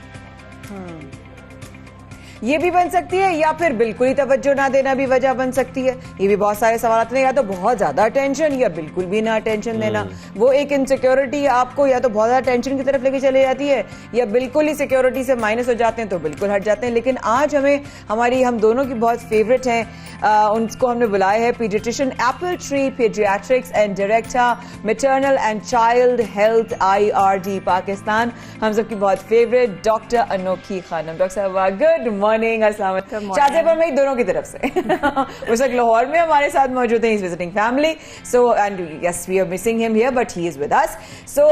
ये भी बन सकती है, या फिर बिल्कुल ही तवज्जो ना देना भी वजह बन सकती है। ये भी बहुत सारे सवाल में, या तो बहुत ज्यादा टेंशन या बिल्कुल भी ना टेंशन देना। वो एक इनसिक्योरिटी आपको या तो बहुत ज्यादा टेंशन की तरफ लेके चली जाती है, या बिल्कुल ही सिक्योरिटी से माइनस हो जाते हैं तो बिल्कुल हट जाते हैं। लेकिन आज हम दोनों की बहुत फेवरेट हैं, उनको हमने बुलाया है paediatrician Apple tree paediatrics and director maternal and child health IRD Pakistan, हम सबकी बहुत फेवरेट डॉक्टर अनोखी खानम। डॉक्टर साहब गुड मॉर्निंग। अस्सलाम वालेकुम। शाहजेब में दोनों की तरफ से उस वक्त लाहौर में हमारे साथ मौजूद हैं, visiting family, so and yes we are missing him here but he is with us. So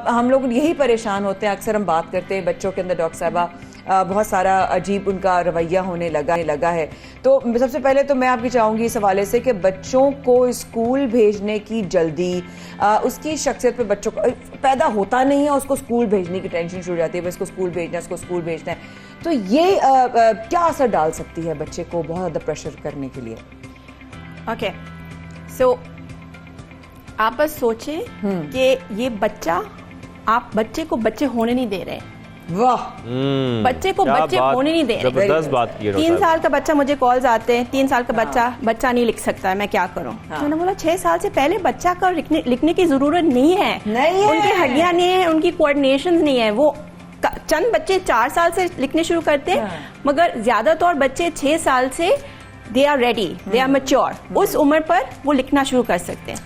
हम लोग यही परेशान होते हैं, अक्सर हम बात करते हैं बच्चों के अंदर डॉक्टर साहबा बहुत सारा अजीब उनका रवैया होने लगा है। तो सबसे पहले तो मैं आपकी चाहूंगी इस हवाले से कि बच्चों को स्कूल भेजने की जल्दी, उसकी शख्सियत पे बच्चों को पैदा होता नहीं है, उसको स्कूल भेजने की टेंशन शुरू हो जाती है, इसको स्कूल भेजना है, उसको स्कूल भेजना है, तो ये क्या असर डाल सकती है बच्चे को बहुत ज़्यादा प्रेशर करने के लिए? ओके, सो आप बस सोचें कि ये बच्चा, आप बच्चे को बच्चे होने नहीं दे रहे। वाह, बच्चे को बच्चे होने नहीं दे रहे। जबरदस्त बात की है। 3 साल का बच्चा, मुझे कॉल्स आते हैं 3 साल का बच्चा नहीं लिख सकता है, मैं क्या करूं? मैंने बोला 6 साल से पहले बच्चा का लिखने की जरूरत नहीं है, उनकी हड्डियां नहीं है, उनकी कोऑर्डिनेशन नहीं है। वो चंद बच्चे 4 साल से लिखने शुरू करते हैं, मगर ज्यादातर बच्चे 6 साल से they are ready, they are mature, उस उम्र पर वो लिखना शुरू कर सकते हैं।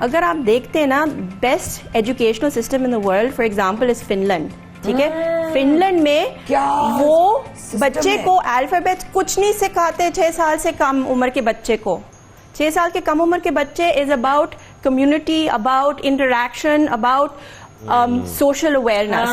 अगर आप देखते हैं ना, best educational system in the world for example is Finland, ठीक है? फिनलैंड में वो बच्चे को अल्फाबेट कुछ नहीं सिखाते 6 साल से कम उम्र के बच्चे को। 6 साल के कम उम्र के बच्चे is about community, about interaction, about social awareness.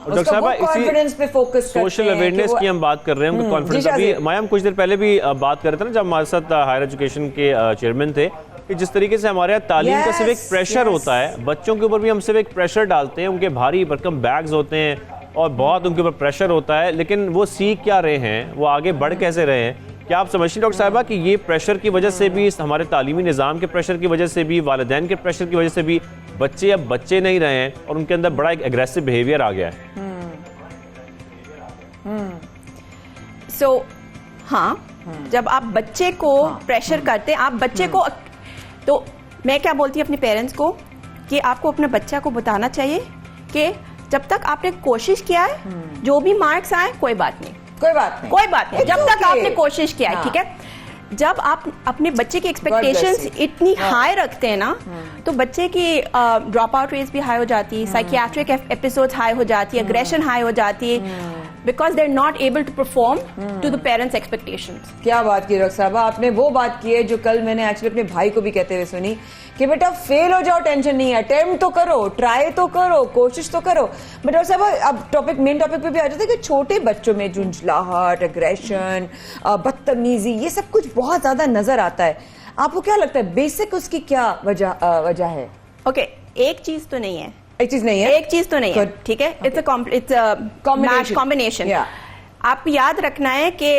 Doctor साहब कॉन्फिडेंस पे फोकस सोशल अवेयरनेस की हम बात कर रहे हैं, कॉन्फिडेंस। अभी माया हम कुछ देर पहले भी बात कर रहे थे ना, जब हमारे साथ हायर एजुकेशन के चेयरमैन थे, कि जिस तरीके से हमारे यहाँ तालीम का सिर्फ एक प्रेशर होता है, बच्चों के ऊपर भी हम सिर्फ एक प्रेशर डालते हैं, उनके भारी भरकम बैग्स होते हैं और बहुत उनके ऊपर प्रेशर होता है, लेकिन वो सीख क्या रहे हैं, वो आगे बढ़ कैसे रहे हैं? क्या आप समझते हैं डॉक्टर साहिबा कि ये प्रेशर की वजह से भी, हमारे तालीमी निज़ाम के प्रेशर की वजह से भी, वालिदैन के प्रेशर की वजह से भी बच्चे अब बच्चे नहीं रहे हैं और उनके अंदर बड़ा एक एग्रेसिव बिहेवियर आ गया है? जब आप बच्चे को प्रेशर करते हैं, आप बच्चे को, तो मैं क्या बोलती हूँ अपने पेरेंट्स को कि आपको अपने बच्चा को बताना चाहिए कि जब तक आपने कोशिश किया है, जो भी मार्क्स आए कोई बात नहीं, जब तक आपने कोशिश किया है, ठीक है? जब आप अपने बच्चे की एक्सपेक्टेशंस इतनी हाई रखते हैं ना, तो बच्चे की ड्रॉप आउट रेट्स भी हाई हो जाती है, साइकियाट्रिक एपिसोड्स हाई हो जाती है, एग्रेशन हाई हो जाती है, because they are not able to perform to the parents expectations. क्या बात की डॉक्टर साहब, आपने वो बात की है जो कल मैंने एक्चुअली अपने भाई को भी कहते हुए सुनी कि बेटा फेल हो जाओ टेंशन नहीं है, अटेम्प्ट तो करो, ट्राई तो करो, कोशिश तो करो। बट डॉक्टर साहब अब मेन टॉपिक पे भी आ जाता है कि छोटे बच्चों में झुंझलाहट, एग्रेशन, बदतमीजी, ये सब कुछ बहुत ज्यादा नजर आता है। आपको क्या लगता है बेसिक उसकी क्या वजह है? ओके, एक चीज तो नहीं है, ठीक है? It's combination. आप याद रखना है कि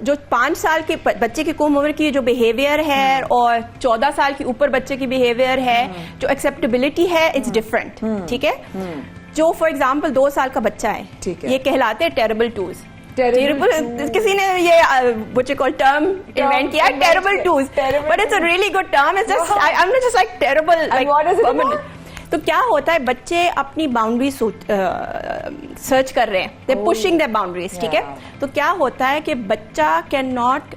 जो 5 साल के बच्चे की कम उम्र की जो बिहेवियर है और 14 साल के ऊपर बच्चे की बिहेवियर है, जो एक्सेप्टेबिलिटी है, इट्स डिफरेंट, ठीक है? जो फॉर एग्जांपल 2 साल का बच्चा है, ये कहलाते हैं टेरेबल टूज। किसी ने ये what you call term invent किया, terrible twos, but it's a really good term. It's just I am just like terrible. तो क्या होता है, बच्चे अपनी बाउंड्री सर्च कर रहे हैं, दे पुशिंग देयर बाउंड्रीज, ठीक है? तो क्या होता है कि बच्चा कैन नॉट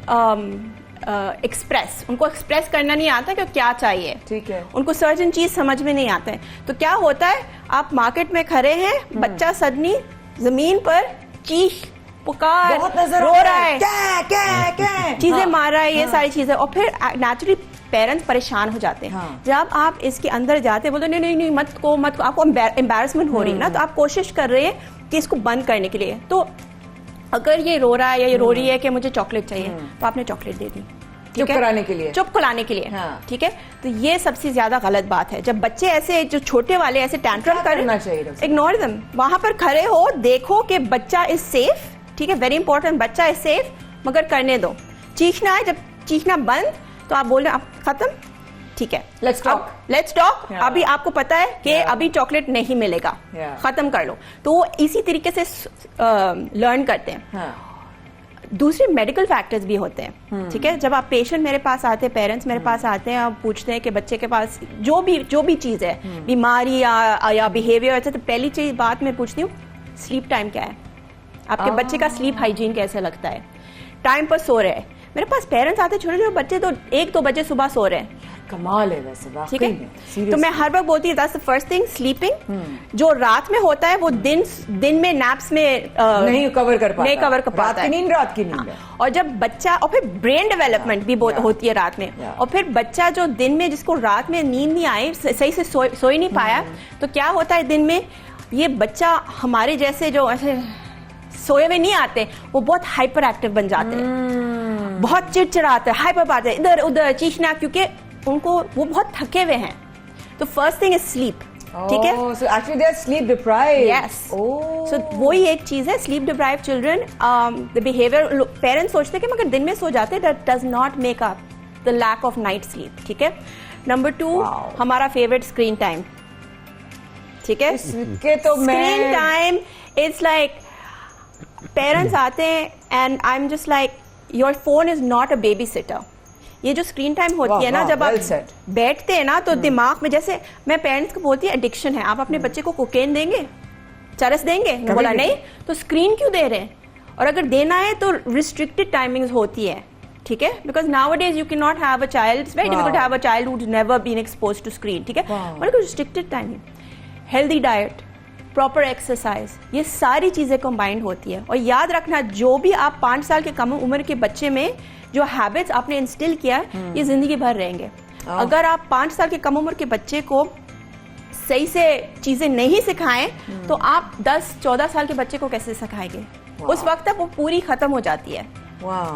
एक्सप्रेस, उनको एक्सप्रेस करना नहीं आता कि क्या चाहिए, ठीक है? उनको सर्जन चीज समझ में नहीं आता है। तो क्या होता है, आप मार्केट में खड़े हैं, बच्चा सडनली जमीन पर चीख पुकार रो रहा है, चीजें मार रहा है, ये सारी चीजें, और फिर नेचुरली पेरेंट्स परेशान हो जाते हैं। जब आप इसके अंदर जाते हैं, बोलते नहीं मत को, आपको एम्बैरसमेंट हो रही है ना, तो आप कोशिश कर रहे हैं कि इसको बंद करने के लिए। तो अगर ये रो रहा है या ये रो रही है कि मुझे चॉकलेट चाहिए, तो आपने चॉकलेट दे दी, चुप कराने के लिए, ठीक है? तो ये सबसे ज्यादा गलत बात है। जब बच्चे ऐसे, जो छोटे वाले ऐसे टैंट्रम करें, इग्नोर देम, वहां पर खड़े हो, देखो कि बच्चा इज सेफ, ठीक है, वेरी इंपॉर्टेंट, बच्चा है सेफ, मगर करने दो। चीखना है, जब चीखना बंद तो आप बोल रहे हैं अब खत्म, ठीक है, लेट्स टॉक। अभी आपको पता है कि अभी चॉकलेट नहीं मिलेगा, खत्म कर लो। तो वो इसी तरीके से लर्न करते हैं। दूसरे मेडिकल फैक्टर्स भी होते हैं, ठीक है। जब आप पेशेंट मेरे पास आते हैं, पेरेंट्स मेरे पास आते हैं, आप पूछते हैं कि बच्चे के पास जो भी चीज है, बीमारी या बिहेवियर, अच्छा, तो पहली चीज बात मैं पूछती हूँ, स्लीप टाइम क्या है, आपके बच्चे का स्लीप हाइजीन कैसे लगता है, टाइम पर सो रहे हैं। मेरे पास पेरेंट्स आते, छोटे छोटे बच्चे तो 1-2 बजे सुबह सो रहे हैं, कमाल है वैसे, ठीक है। तो मैं हर वक्त बोलती हूँ that's the first thing, sleeping. जो रात में होता है वो दिन में नैप्स में नहीं कवर कर पाता, नहीं कवर कर पाता है, रात की नींद है। और जब बच्चा, और फिर ब्रेन डेवलपमेंट भी होती है रात में, और फिर बच्चा जो दिन में, जिसको रात में नींद नहीं आई, सही से सो ही नहीं पाया, तो क्या होता है दिन में, ये बच्चा हमारे जैसे जो ऐसे सोए हुए नहीं आते, वो बहुत हाइपर एक्टिव बन जाते हैं, बहुत चिड़चिड़ाते हैं, हाइपर पाते हैं, इधर उधर चीखना, क्योंकि उनको वो बहुत थके हुए हैं। तो फर्स्ट थिंग इज स्लीप, ठीक है। So actually they are sleep deprived. Yes. So वही एक चीज है, sleep deprived children, the behaviour, parents सोचते हैं कि मगर दिन में सो जाते हैं, that does not make up the lack of night sleep, ठीक है। नंबर 2, हमारा फेवरेट स्क्रीन टाइम, ठीक है। तो screen time it's like, parents आते हैं and I am just like, your phone is not a baby sitter. ये जो स्क्रीन टाइम होती है ना, जब आप बैठते हैं ना, तो दिमाग में, जैसे मैं पेरेंट्स को बोलती है, एडिक्शन है, आप अपने बच्चे को कोकेन देंगे, चरस देंगे, बोला नहीं, तो स्क्रीन क्यों दे रहे हैं? और अगर देना है तो रिस्ट्रिक्टेड टाइमिंग्स होती है, ठीक है, because nowadays you can not have a child, it's very difficult to have a child who has never been exposed to screen, ठीक है, मतलब restricted timing, healthy diet, proper exercise, ये सारी चीजें कंबाइंड होती है। और याद रखना, जो भी आप 5 साल के कम उम्र के बच्चे में जो हैबिट्स आपने इंस्टिल किया है, ये जिंदगी भर रहेंगे। अगर आप 5 साल के कम उम्र के बच्चे को सही से चीजें नहीं सिखाएं, तो आप 10-14 साल के बच्चे को कैसे सिखाएंगे? उस वक्त तक वो पूरी खत्म हो जाती है।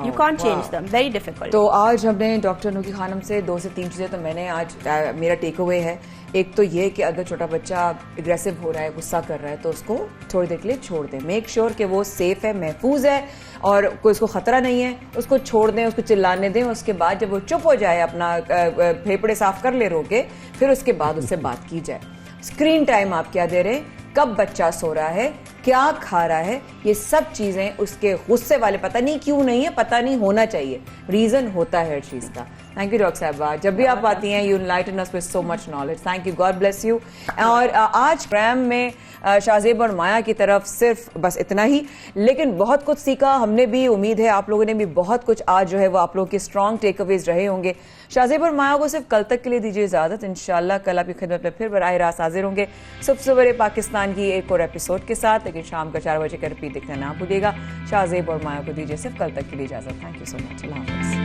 You can't change them, very difficult. तो आज हमने डॉक्टर नूकी खानम से 2 से 3 चीजें, तो मैंने आज मेरा टेक अवे है, एक तो ये कि अगर छोटा बच्चा एग्रेसिव हो रहा है, गुस्सा कर रहा है, तो उसको थोड़ी देर के लिए छोड़ दें, मेक श्योर कि वो सेफ है, महफूज है और कोई उसको खतरा नहीं है, उसको छोड़ दें, उसको चिल्लाने दें। उसके बाद जब वो चुप हो जाए, अपना फेफड़े साफ कर ले रो के, फिर उसके बाद उससे बात की जाए। स्क्रीन टाइम आप क्या दे रहे हैं, कब बच्चा सो रहा है, क्या खा रहा है, ये सब चीजें उसके गुस्से वाले, पता नहीं क्यों नहीं है, पता नहीं होना चाहिए, रीजन होता है हर चीज का। थैंक यू डॉक्टर साहबा, जब भी आप आती हैं you enlighten us with so much knowledge, thank you, God bless you. और आज प्रोग्राम में शाहजेब और माया की तरफ सिर्फ बस इतना ही, लेकिन बहुत कुछ सीखा हमने भी, उम्मीद है आप लोगों ने भी बहुत कुछ आज जो है वो आप लोगों के स्ट्रॉन्ग टेकअवेज रहे होंगे। शाहजेब और माया को सिर्फ कल तक के लिए दीजिए इजाजत, इंशाल्लाह कल आपकी खिदमत में फिर बराह रास्त हाजिर होंगे सुबह सवेरे पाकिस्तान की एक और एपिसोड के साथ, लेकिन शाम का 4 बजे का रिपीट देखना ना भूलिएगा। शाहजेब और माया को दीजिए सिर्फ कल तक के लिए इजाजत। थैंक यू सो मच, अल्लाह हाफ़िज़।